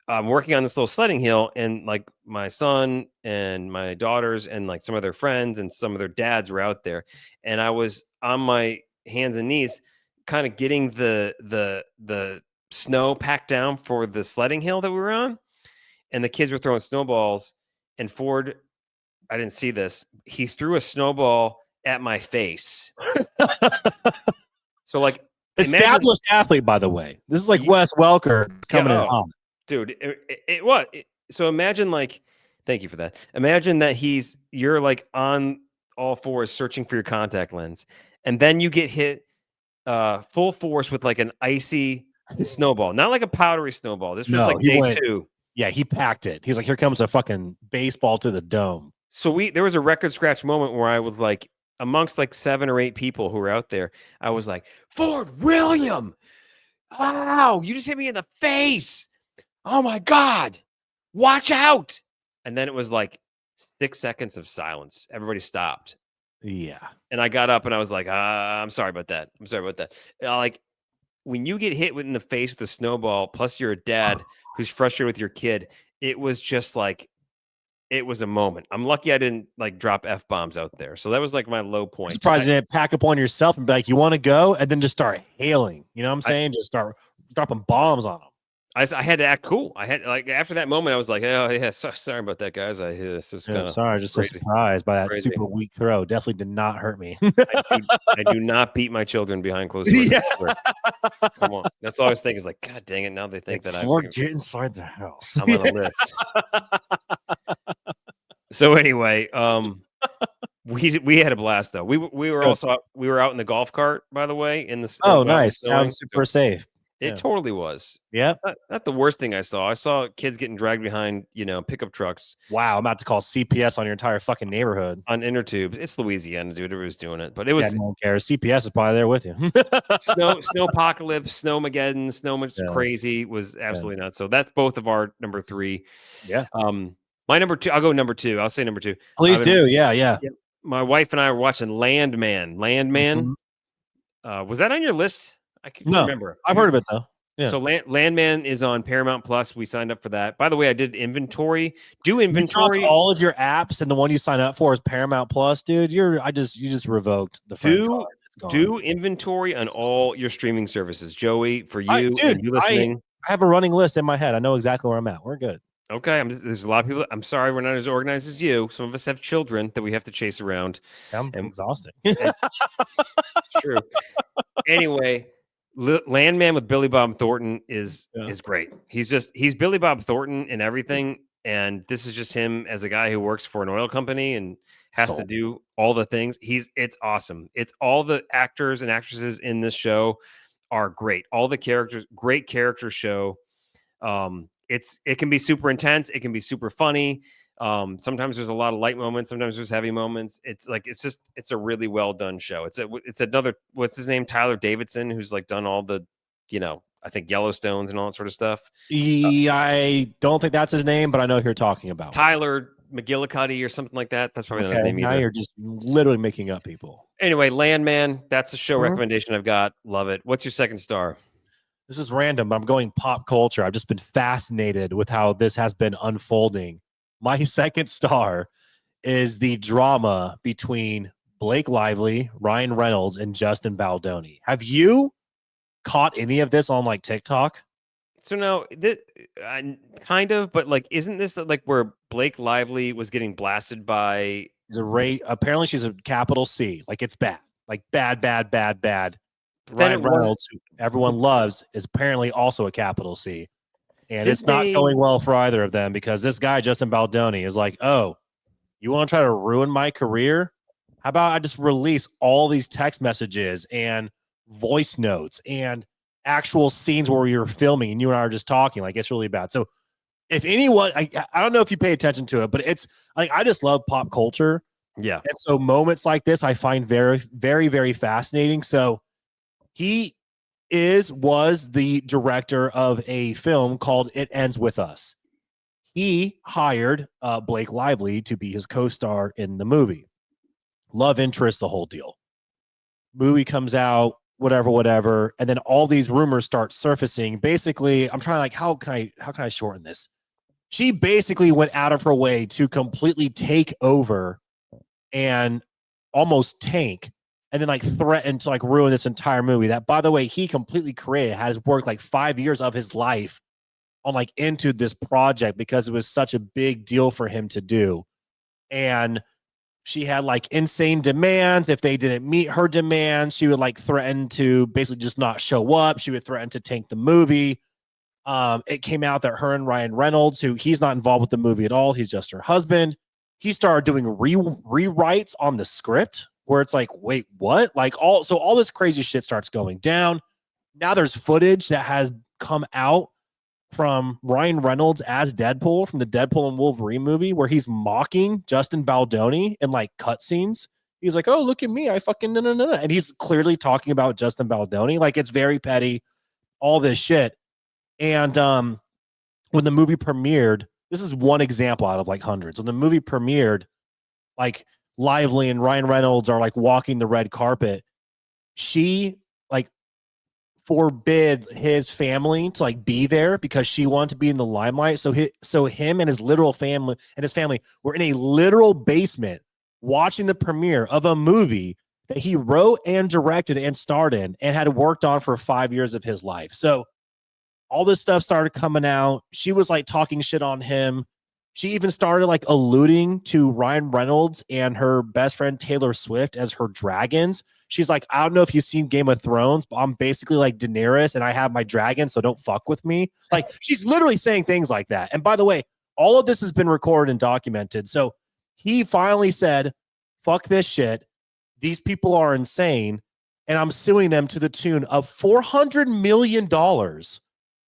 I'm working on this little sledding hill, and like my son and my daughters and like some of their friends and some of their dads were out there, and I was on my hands and knees, kind of getting the snow packed down for the sledding hill that we were on, and the kids were throwing snowballs. And Ford, I didn't see this. He threw a snowball at my face. So like, established athlete, by the way. This is like Wes Welker coming in hot, dude. So imagine like, thank you for that. Imagine that you're like on all fours searching for your contact lens, and then you get hit full force with like an icy snowball, not like a powdery snowball. This was like day 2. Yeah, he packed it. He's like, here comes a fucking baseball to the dome. So there was a record scratch moment where I was like, amongst like 7 or 8 people who were out there, I was like, Ford William, wow, you just hit me in the face. Oh my God, watch out. And then it was like 6 seconds of silence. Everybody stopped. Yeah. And I got up and I was like, I'm sorry about that. I'm sorry about that. Like, when you get hit in the face with a snowball, plus you're a dad who's frustrated with your kid, it was just like, it was a moment. I'm lucky I didn't like drop F-bombs out there. So that was like my low point. I'm surprised you didn't pack up on yourself and be like, you want to go? And then just start hailing. You know what I'm saying? Just start dropping bombs on them. I had to act cool. I had like after that moment, I was like, oh yeah, sorry about that, guys. Sorry, just so surprised by that super weak throw. Definitely did not hurt me. I do not beat my children behind closed doors. Yeah. Come on, that's all I was thinking. Is like, God dang it! Now they think that I get inside the house. I'm on a lift. So anyway, we had a blast though. We were also we were out in the golf cart, by the way, in the oh nice, sounds super safe. It totally was. Yeah. Not the worst thing I saw. I saw kids getting dragged behind, pickup trucks. Wow. I'm about to call CPS on your entire fucking neighborhood. On inner tubes. It's Louisiana, dude. Everybody's doing it. But it was. No one cares. CPS is probably there with you. Snowpocalypse, Snowmageddon, crazy was absolutely nuts. So that's both of our number 3. Yeah. My number 2, I'll go number 2. I'll say number 2. Please do. Yeah. My wife and I were watching Landman. Landman. Mm-hmm. Was that on your list? I can't remember. I've heard of it though. Yeah. So Landman is on Paramount Plus. We signed up for that. By the way, I did inventory. Do inventory. All of your apps, and the one you sign up for is Paramount Plus, dude. You just revoked the friend card. Do inventory on all your streaming services, Joey. For you, dude, you listening. I have a running list in my head. I know exactly where I'm at. We're good. Okay, there's a lot of people. I'm sorry, we're not as organized as you. Some of us have children that we have to chase around. Sounds exhausting. It's true. Anyway. Landman with Billy Bob Thornton is great. He's Billy Bob Thornton in everything, and this is just him as a guy who works for an oil company and has to do all the things. It's awesome. It's all the actors and actresses in this show are great. All the characters, great character show. It can be super intense. It can be super funny. Sometimes there's a lot of light moments. Sometimes there's heavy moments. It's a really well done show. It's another, what's his name? Tyler Davidson, who's like done all the, I think Yellowstones and all that sort of stuff. I don't think that's his name, but I know who you're talking about. Tyler McGillicuddy or something like that. That's probably not his name either. Now you're just literally making up people. Anyway, Landman, that's a show recommendation I've got. Love it. What's your second star? This is random, but I'm going pop culture. I've just been fascinated with how this has been unfolding. My second star is the drama between Blake Lively, Ryan Reynolds, and Justin Baldoni. Have you caught any of this on like TikTok? So now, kind of, but like, isn't this like where Blake Lively was getting blasted by? Apparently, she's a capital C. Like it's bad, like bad. Ryan Reynolds, who everyone loves, is apparently also a capital C. And it's not going well for either of them because this guy, Justin Baldoni, is like, oh, you want to try to ruin my career? How about I just release all these text messages and voice notes and actual scenes where you're filming and you and I are just talking? Like, it's really bad. So if anyone, I don't know if you pay attention to it, but it's like, I just love pop culture. Yeah. And so moments like this, I find very, very, very fascinating. So he was the director of a film called It Ends With Us. He hired Blake Lively to be his co-star in the movie. Love interest, the whole deal. Movie comes out, whatever, and then all these rumors start surfacing. Basically, I'm trying like, how can I shorten this? She basically went out of her way to completely take over and almost tank and then like threatened to like ruin this entire movie that, by the way, he completely created, has worked like 5 years of his life on like into this project because it was such a big deal for him to do. And she had like insane demands. If they didn't meet her demands, she would like threaten to basically just not show up. She would threaten to tank the movie. It came out that her and Ryan Reynolds, who he's not involved with the movie at all, he's just her husband, he started doing rewrites on the script where it's like, wait, what? Like all this crazy shit starts going down. Now there's footage that has come out from Ryan Reynolds as Deadpool from the Deadpool and Wolverine movie where he's mocking Justin Baldoni in like cutscenes. He's like, oh, look at me. I fucking no. And he's clearly talking about Justin Baldoni. Like it's very petty, all this shit. And when the movie premiered, this is one example out of like hundreds. When the movie premiered, like Lively and Ryan Reynolds are like walking the red carpet. She like forbid his family to like be there because she wanted to be in the limelight. So him and his literal family and his family were in a literal basement watching the premiere of a movie that he wrote and directed and starred in and had worked on for 5 years of his life. So all this stuff started coming out. She was like talking shit on him. She even started like alluding to Ryan Reynolds and her best friend Taylor Swift as her dragons. She's like, I don't know if you've seen Game of Thrones, but I'm basically like Daenerys and I have my dragon, so don't fuck with me. Like she's literally saying things like that. And by the way, all of this has been recorded and documented. So he finally said, fuck this shit. These people are insane. And I'm suing them to the tune of $400 million.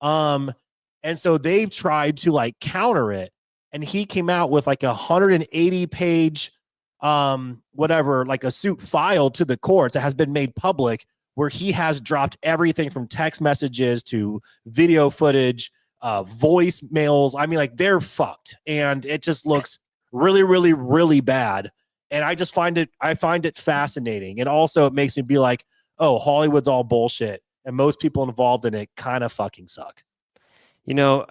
And so they've tried to like counter it. And he came out with like 180 page, whatever, like a suit file to the courts that has been made public where he has dropped everything from text messages to video footage, voicemails. I mean, like they're fucked. And it just looks really, really, really bad. And I just find it fascinating. And also it makes me be like, oh, Hollywood's all bullshit. And most people involved in it kind of fucking suck. You know,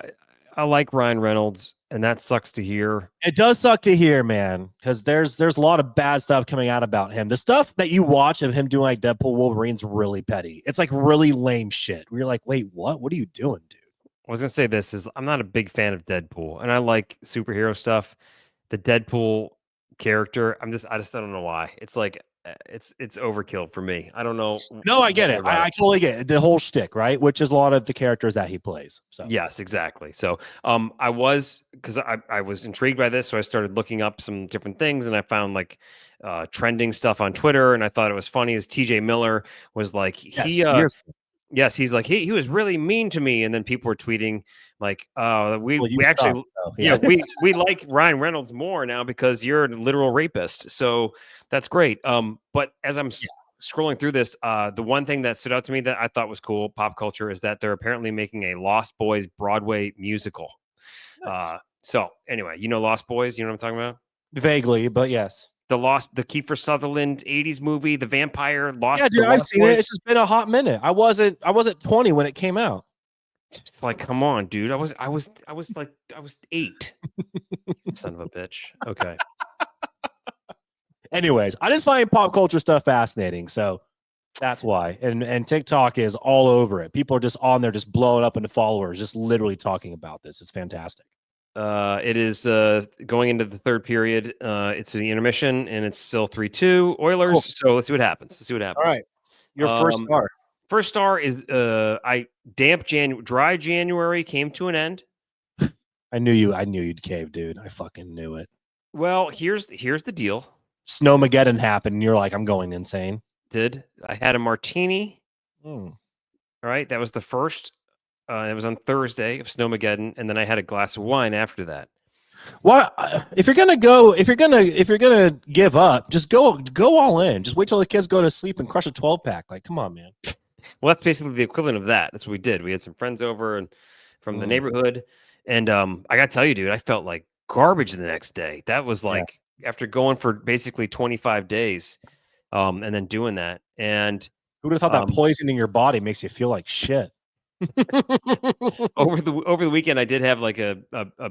I like Ryan Reynolds, and that sucks to hear. It does suck to hear, man, because there's a lot of bad stuff coming out about him. The stuff that you watch of him doing like Deadpool Wolverine's really petty. It's like really lame shit. Where you're like, wait, what? What are you doing, dude? I was gonna say this is I'm not a big fan of Deadpool, and I like superhero stuff. The Deadpool character, I just don't know why. It's like it's overkill for me. I don't know. No, I get it. I totally get it. The whole shtick, right? Which is a lot of the characters that he plays. So yes, exactly. So I was intrigued by this, so I started looking up some different things, and I found like trending stuff on Twitter, and I thought it was funny as TJ Miller was like Yes, he's like he was really mean to me, and then people were tweeting like, we actually, we like Ryan Reynolds more now because you're a literal rapist." So that's great. But as I'm scrolling through this, the one thing that stood out to me that I thought was cool, pop culture, is that they're apparently making a Lost Boys Broadway musical. Nice. So anyway, Lost Boys, you know what I'm talking about? Vaguely, but yes. The Kiefer Sutherland 80s movie, The Vampire Lost. Yeah, dude, I've seen it. It's just been a hot minute. I wasn't 20 when it came out. It's like, come on, dude. I was 8. Son of a bitch. Okay. Anyways, I just find pop culture stuff fascinating. So that's why. And TikTok is all over it. People are just on there, just blowing up into followers, just literally talking about this. It's fantastic. It is going into the third period. It's the intermission, and it's still 3-2 Oilers. Cool. So let's see what happens. All right. Your first star. First star is dry January came to an end. I knew you'd cave, dude. I fucking knew it. Well, here's the deal. Snowmageddon happened, and you're like, I'm going insane. I had a martini. All right, that was the first. It was on Thursday of Snowmageddon, and then I had a glass of wine after that. Well, if you're gonna give up, just go all in. Just wait till the kids go to sleep and crush a 12-pack. Like, come on, man. Well, that's basically the equivalent of that. That's what we did. We had some friends over and from the neighborhood, and I gotta tell you, dude, I felt like garbage the next day. That was like after going for basically 25 days, and then doing that. And who would have thought that poisoning your body makes you feel like shit? over the weekend, I did have like a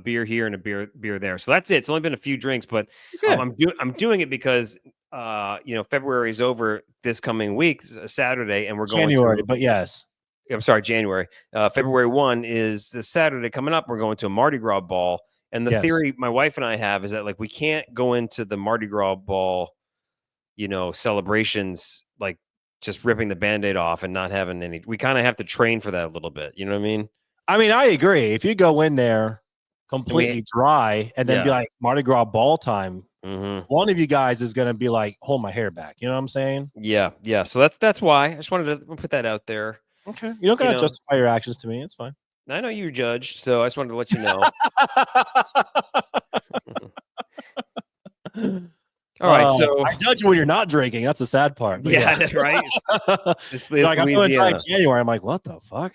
beer here and a beer there. So that's it. It's only been a few drinks, but I'm doing it because February is over this coming week, Saturday, and we're January, going to. but yes. I'm sorry, January. February 1 is this Saturday coming up. We're going to a Mardi Gras ball. And the theory my wife and I have is that like we can't go into the Mardi Gras ball, celebrations like just ripping the Band-Aid off and not having any. We kind of have to train for that a little bit. You know what I mean? I mean, I agree. If you go in there completely dry and then be like Mardi Gras ball time, one of you guys is going to be like, hold my hair back. You know what I'm saying? Yeah. Yeah. So that's why I just wanted to put that out there. Okay. You don't got to justify your actions to me. It's fine. I know you judge, so I just wanted to let you know. All right, so I judge you when you're not drinking. That's the sad part. Yeah, right. Like I'm going to try January. I'm like, what the fuck?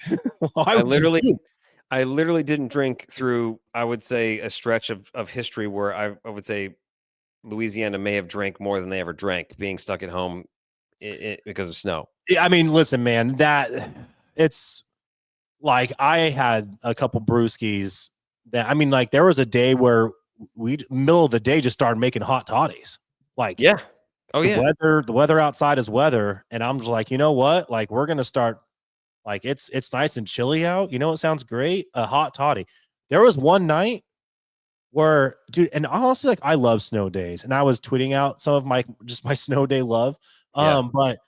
I literally didn't drink through, I would say, a stretch of history where I would say Louisiana may have drank more than they ever drank, being stuck at home because of snow. I mean, listen, man, it's like I had a couple brewskis that, I mean, like there was a day where middle of the day just started making hot toddies. Like, yeah. Oh, yeah. The weather outside is weather. And I'm just like, you know what? Like, we're going to start, like, it's nice and chilly out. You know, it sounds great. A hot toddy. There was one night where, dude, and honestly, like, I love snow days. And I was tweeting out some of my snow day love. But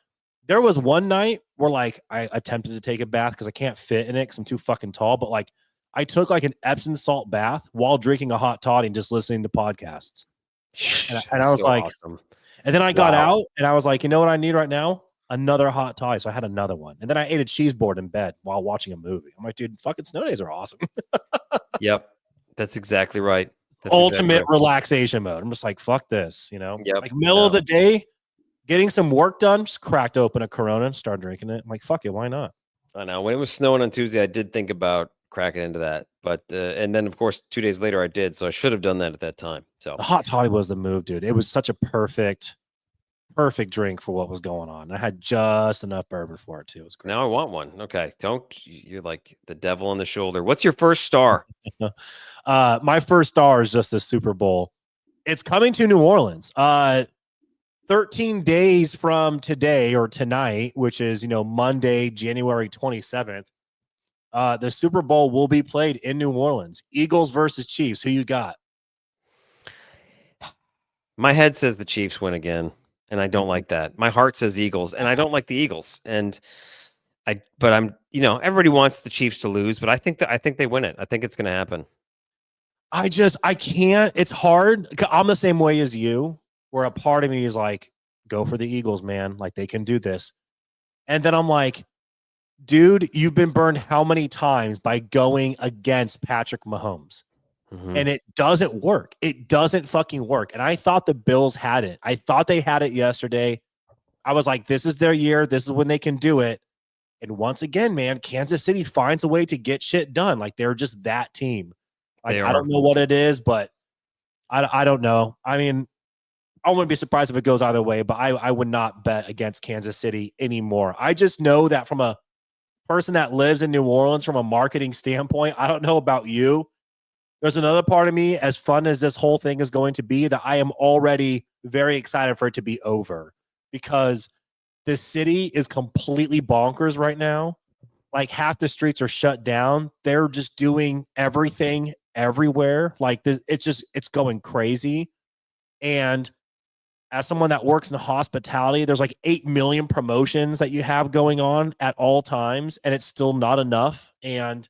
there was one night where, like, I attempted to take a bath because I can't fit in it because I'm too fucking tall. But, like, I took, like, an Epsom salt bath while drinking a hot toddy and just listening to podcasts. And I was like, awesome. And then I got out and I was like, you know what I need right now? Another hot toddy. So I had another one. And then I ate a cheese board in bed while watching a movie. I'm like, dude, fucking snow days are awesome. Yep. That's exactly right. That's ultimate relaxation mode. I'm just like, fuck this, Yep. Like middle of the day, getting some work done, just cracked open a Corona and started drinking it. I'm like, fuck it, why not? I know. When it was snowing on Tuesday, I did think about cracking into that. But and then of course 2 days later I did. So I should have done that at that time. So the hot toddy was the move, dude. It was such a perfect drink for what was going on. I had just enough bourbon for it too. It was great. Now I want one. Okay. You're like the devil on the shoulder. What's your first star? My first star is just the Super Bowl. It's coming to New Orleans. 13 days from today or tonight, which is, Monday, January 27th. The Super Bowl will be played in New Orleans. Eagles versus Chiefs. Who you got? My head says the Chiefs win again, and I don't like that. My heart says Eagles, and I don't like the Eagles. But I'm, everybody wants the Chiefs to lose, but I think they win it. I think it's going to happen. I can't. It's hard. I'm the same way as you, where a part of me is like, go for the Eagles, man. Like they can do this. And then I'm like, dude, you've been burned how many times by going against Patrick Mahomes? Mm-hmm. And it doesn't work. It doesn't fucking work. And I thought the Bills had it. I thought they had it yesterday. I was like, this is their year. This is when they can do it. And once again, man, Kansas City finds a way to get shit done. Like they're just that team. Like I don't know what it is, but I don't know. I mean, I wouldn't be surprised if it goes either way, but I would not bet against Kansas City anymore. I just know that from a person that lives in New Orleans, from a marketing standpoint, I don't know about you. There's another part of me, as fun as this whole thing is going to be, that I am already very excited for it to be over because this city is completely bonkers right now. Like half the streets are shut down. They're just doing everything everywhere. Like it's going crazy. And as someone that works in hospitality, there's like 8 million promotions that you have going on at all times, and it's still not enough. And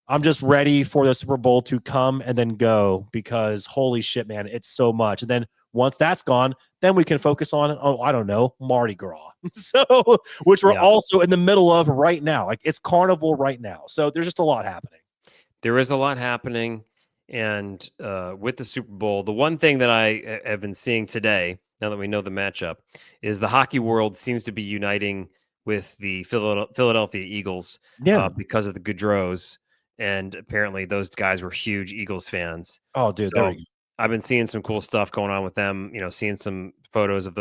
I'm just ready for the Super Bowl to come and then go because holy shit, man, it's so much. And then once that's gone, then we can focus on, I don't know, Mardi Gras. Which we're also in the middle of right now. Like it's carnival right now. So there's just a lot happening. There is a lot happening. And with the Super Bowl, the one thing that I have been seeing today, now that we know the matchup, is the hockey world seems to be uniting with the Philadelphia Eagles because of the Gaudreaus. And apparently those guys were huge Eagles fans. Oh, dude, so I've been seeing some cool stuff going on with them. Seeing some photos of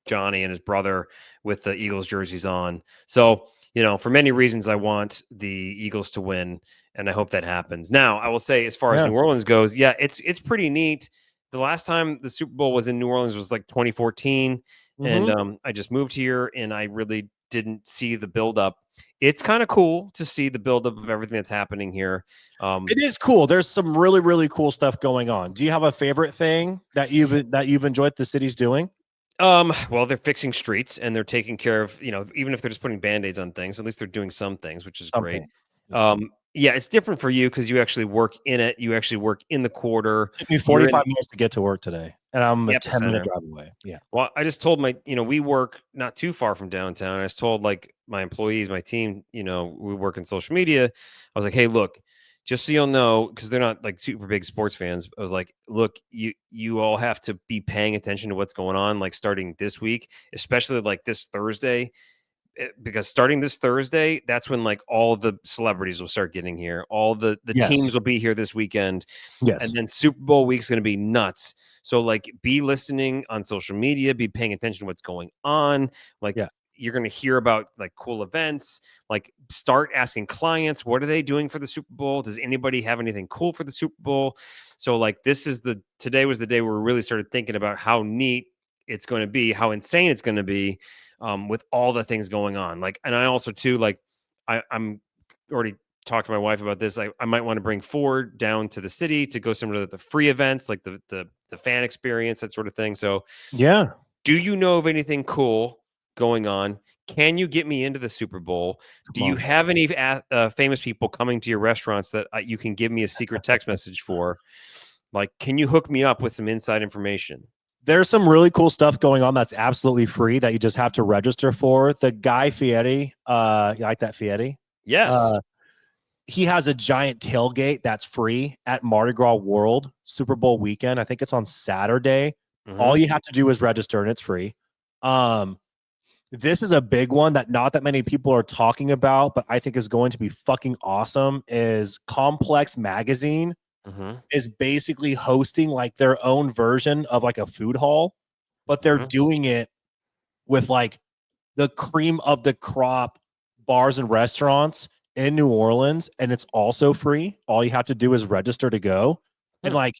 Johnny and his brother with the Eagles jerseys on. So, for many reasons, I want the Eagles to win, and I hope that happens. Now, I will say, as far as New Orleans goes, it's pretty neat. the last time the Super Bowl was in New Orleans was like 2014, and I just moved here, and I really didn't see the buildup. It's kind of cool to see the buildup of everything that's happening here. It is cool. There's some really, really cool stuff going on. Do you have a favorite thing that you've enjoyed the city's doing? Well, they're fixing streets and they're taking care of, even if they're just putting band-aids on things, at least they're doing some things, which is great. Something. Yes. Yeah, it's different for you because you actually work in it. You actually work in the quarter. It took me 45 minutes to get to work today, and I'm a 10-minute drive away. Yeah. Well, I just told we work not too far from downtown. I just told like my employees, my team, we work in social media. I was like, hey, look, just so you'll know, because they're not like super big sports fans. I was like, look, you all have to be paying attention to what's going on, like starting this week, especially like this Thursday. Because starting this Thursday, that's when like all the celebrities will start getting here. All the Yes. teams will be here this weekend. Yes. And then Super Bowl week's going to be nuts. So like be listening on social media, be paying attention to what's going on. Like you're going to hear about like cool events, like start asking clients, what are they doing for the Super Bowl? Does anybody have anything cool for the Super Bowl? So like today was the day where we really started thinking about how neat it's going to be, how insane it's going to be. With all the things going on. Like, and I also too, like I'm already talked to my wife about this. I might want to bring Ford down to the city to go some of the free events, like the fan experience, that sort of thing. So yeah. Do you know of anything cool going on? Can you get me into the Super Bowl? Do you have any famous people coming to your restaurants that you can give me a secret text message for? Like, can you hook me up with some inside information? There's some really cool stuff going on that's absolutely free that you just have to register for. The Guy Fieri, you like that Fieri? Yes. He has a giant tailgate that's free at Mardi Gras World Super Bowl weekend. I think it's on Saturday. All you have to do is register and it's free. This is a big one that not that many people are talking about, but I think is going to be fucking awesome. Is Complex Magazine is basically hosting like their own version of like a food hall, but they're doing it with like the cream of the crop bars and restaurants in New Orleans, and it's also free. All you have to do is register to go. And like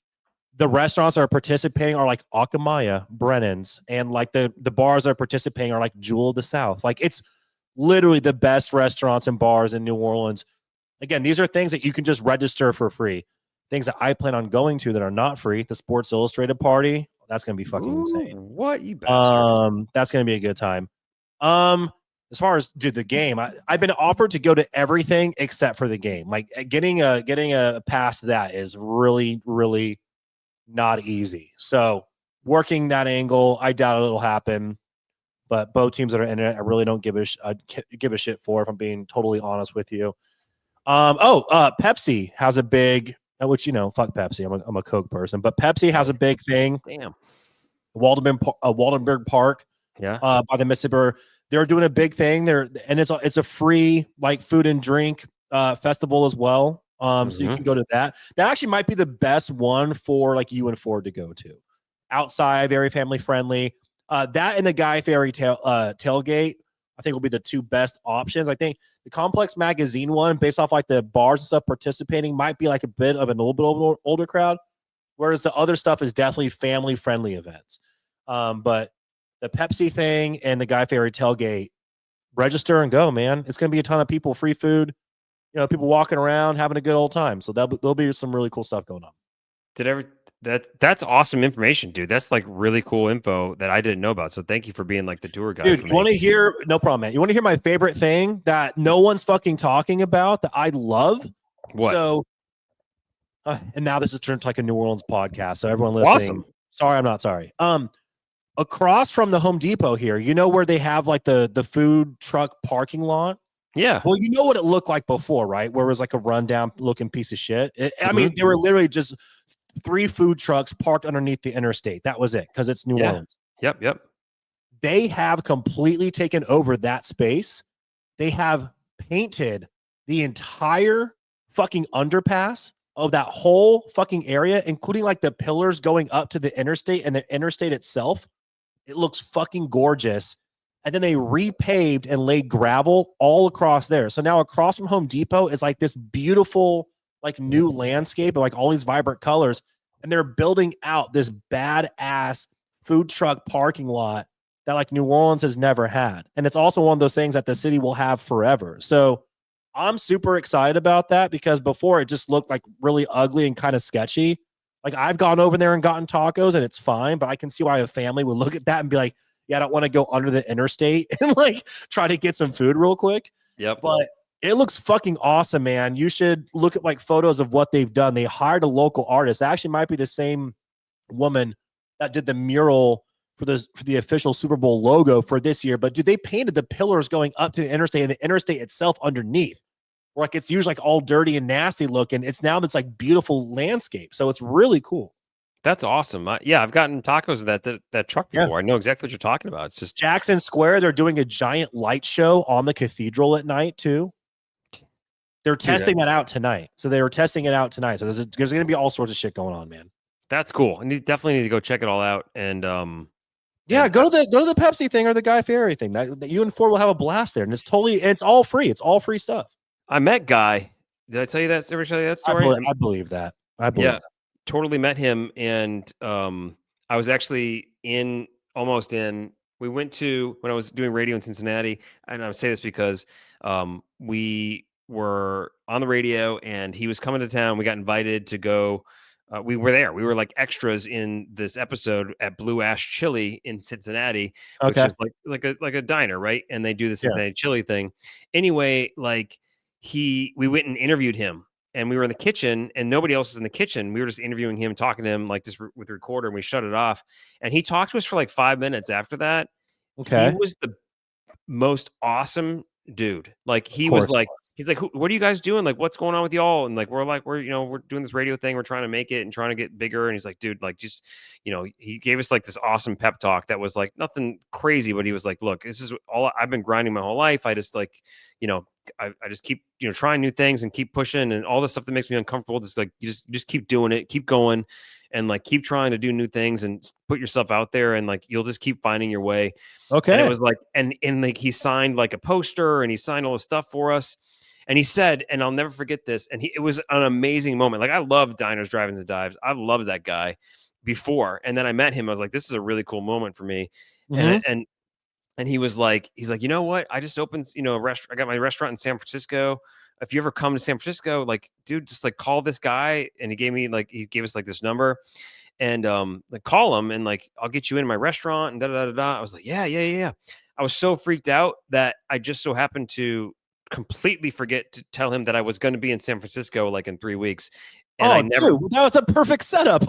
the restaurants that are participating are like Akamaya, Brennan's, and like the bars that are participating are like Jewel of the South. Like it's literally the best restaurants and bars in New Orleans. Again, these are things that you can just register for free. Things that I plan on going to that are not free. The Sports Illustrated party. That's going to be fucking insane. What, you bastard? That's going to be a good time. As far as the game, I've been offered to go to everything except for the game. Like getting a pass to that is really, really not easy. So working that angle, I doubt it'll happen. But both teams that are in it, I really don't give a shit for, if I'm being totally honest with you. Pepsi has a big, which, fuck Pepsi. I'm a Coke person, but Pepsi has a big thing. Damn. Waldenberg Park. Yeah. By the Mississippi. They're doing a big thing there, and it's a free like food and drink festival as well. So you can go to that. That actually might be the best one for like you and Ford to go to. Outside, very family friendly. That and the Guy Fieri tailgate, I think will be the two best options. I think the Complex Magazine one, based off like the bars and stuff participating, might be like a bit of an older crowd, whereas the other stuff is definitely family friendly events. But the Pepsi thing and the Guy Fieri tailgate, register and go, man. It's going to be a ton of people, free food, people walking around, having a good old time. So there'll be some really cool stuff going on. That's awesome information, dude. That's like really cool info that I didn't know about. So thank you for being like the tour guide. Dude, you want to hear? No problem, man. You want to hear my favorite thing that no one's fucking talking about that I love? What? So, and now this has turned to like a New Orleans podcast. So everyone listening, awesome. Sorry, I'm not sorry. Across from the Home Depot here, where they have like the food truck parking lot? Yeah. Well, you know what it looked like before, right? Where it was like a rundown looking piece of shit. I mean, they were literally just 3 food trucks parked underneath the interstate. That was it, because it's New Orleans. Yep. They have completely taken over that space. They have painted the entire fucking underpass of that whole fucking area, including like the pillars going up to the interstate and the interstate itself. It looks fucking gorgeous. And then they repaved and laid gravel all across there. So now across from Home Depot is like this beautiful, like new landscape of like all these vibrant colors. and they're building out this badass food truck parking lot that like New Orleans has never had. And it's also one of those things that the city will have forever. So I'm super excited about that because before it just looked like really ugly and kind of sketchy. Like I've gone over there and gotten tacos and it's fine, but I can see why a family would look at that and be like, yeah, I don't want to go under the interstate and like try to get some food real quick. Yep. But it looks fucking awesome, man. You should look at like photos of what they've done. They hired a local artist. That actually might be the same woman that did the mural for the official Super Bowl logo for this year. But dude, they painted the pillars going up to the interstate and the interstate itself underneath. Like it's usually like all dirty and nasty looking. It's now this like beautiful landscape. So it's really cool. That's awesome. I've gotten tacos of that truck before. Yeah. I know exactly what you're talking about. It's just Jackson Square. They're doing a giant light show on the cathedral at night too. They're testing that out tonight. So they were testing it out tonight. So there's going to be all sorts of shit going on, man. That's cool. And you definitely need to go check it all out. And yeah, go to the Pepsi thing or the Guy Fieri thing. That you and Ford will have a blast there. And it's all free. It's all free stuff. I met Guy. Did I tell you that? Ever tell you that story? I believe that. That. Totally met him. And I was actually we went to, when I was doing radio in Cincinnati, and I would say this because we were on the radio and he was coming to town. We got invited to go. We were there. We were like extras in this episode at Blue Ash Chili in Cincinnati, which is like a diner, right? And they do the Cincinnati chili thing. Anyway, like we went and interviewed him, and we were in the kitchen, and nobody else was in the kitchen. We were just interviewing him, talking to him like just with the recorder, and we shut it off. And he talked to us for like 5 minutes after that. Okay, he was the most awesome dude. Like he was like. He's like, what are you guys doing? Like, what's going on with y'all? And like, we're doing this radio thing. We're trying to make it and trying to get bigger. And he's like, dude, like, just, he gave us like this awesome pep talk that was like nothing crazy, but he was like, look, this is all I've been grinding my whole life. I just like, I just keep, trying new things and keep pushing, and all the stuff that makes me uncomfortable. Just like, you just keep doing it, keep going, and like, keep trying to do new things and put yourself out there. And like, you'll just keep finding your way. Okay. And it was like, and like, he signed like a poster and he signed all the stuff for us. And he said, and I'll never forget this, and it was an amazing moment. Like, I love Diners, Drive-Ins, and Dives. I loved that guy before. And then I met him. I was like, this is a really cool moment for me. Mm-hmm. And he was like, you know what? I just opened, a restaurant. I got my restaurant in San Francisco. If you ever come to San Francisco, like, dude, just like call this guy. And he gave us like this number, and like call him, and like, I'll get you in my restaurant and da da da da. I was like, yeah. I was so freaked out that I just so happened to completely forget to tell him that I was going to be in San Francisco like in 3 weeks. And dude, that was a perfect setup.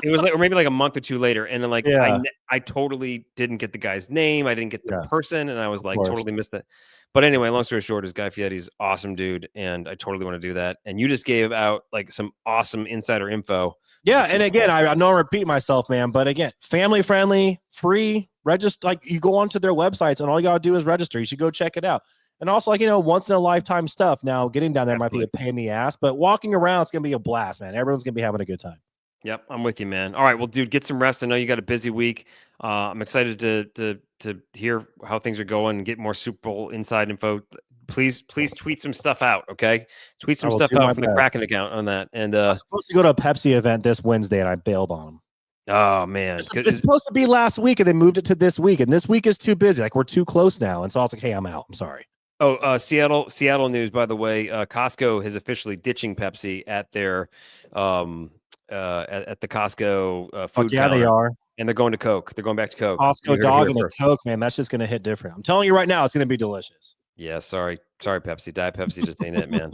It was like, or maybe like a month or two later. And then like, I totally didn't get the guy's name. I didn't get the person. And I was like, totally missed it. But anyway, long story short is Guy Fieri's awesome dude. And I totally want to do that. And you just gave out like some awesome insider info. Yeah. And again, I know I repeat myself, man, but again, family friendly, free, register. Like you go onto their websites and all you got to do is register. You should go check it out. And also, like, once in a lifetime stuff. Now, getting down there might be a pain in the ass, but walking around, it's going to be a blast, man. Everyone's going to be having a good time. Yep, I'm with you, man. All right, well, dude, get some rest. I know you got a busy week. I'm excited to hear how things are going and get more Super Bowl inside info. Please tweet some stuff out, okay? Tweet some stuff out from the Kraken account on that. And I was supposed to go to a Pepsi event this Wednesday, and I bailed on them. Oh man, it's supposed to be last week, and they moved it to this week, and this week is too busy. Like, we're too close now, and so I was like, hey, I'm out. I'm sorry. Oh, Seattle news, by the way. Costco is officially ditching Pepsi at their at the Costco food counter. They are. And they're going to Coke. They're going back to Coke. Costco dog and a Coke, man. That's just going to hit different. I'm telling you right now, it's going to be delicious. Yeah, sorry, Pepsi. Diet Pepsi just ain't it, man.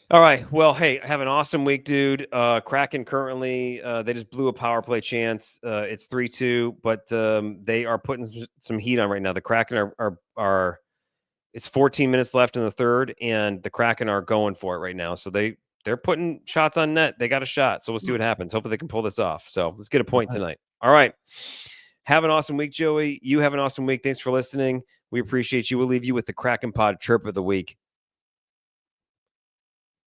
All right. Well, hey, have an awesome week, dude. Kraken currently, they just blew a power play chance. It's 3-2, but they are putting some heat on right now. The Kraken are it's 14 minutes left in the third, and the Kraken are going for it right now. So they're putting shots on net. They got a shot. So we'll see what happens. Hopefully they can pull this off. So let's get a point tonight. All right. Have an awesome week, Joey. You have an awesome week. Thanks for listening. We appreciate you. We'll leave you with the Kraken Pod Chirp of the week.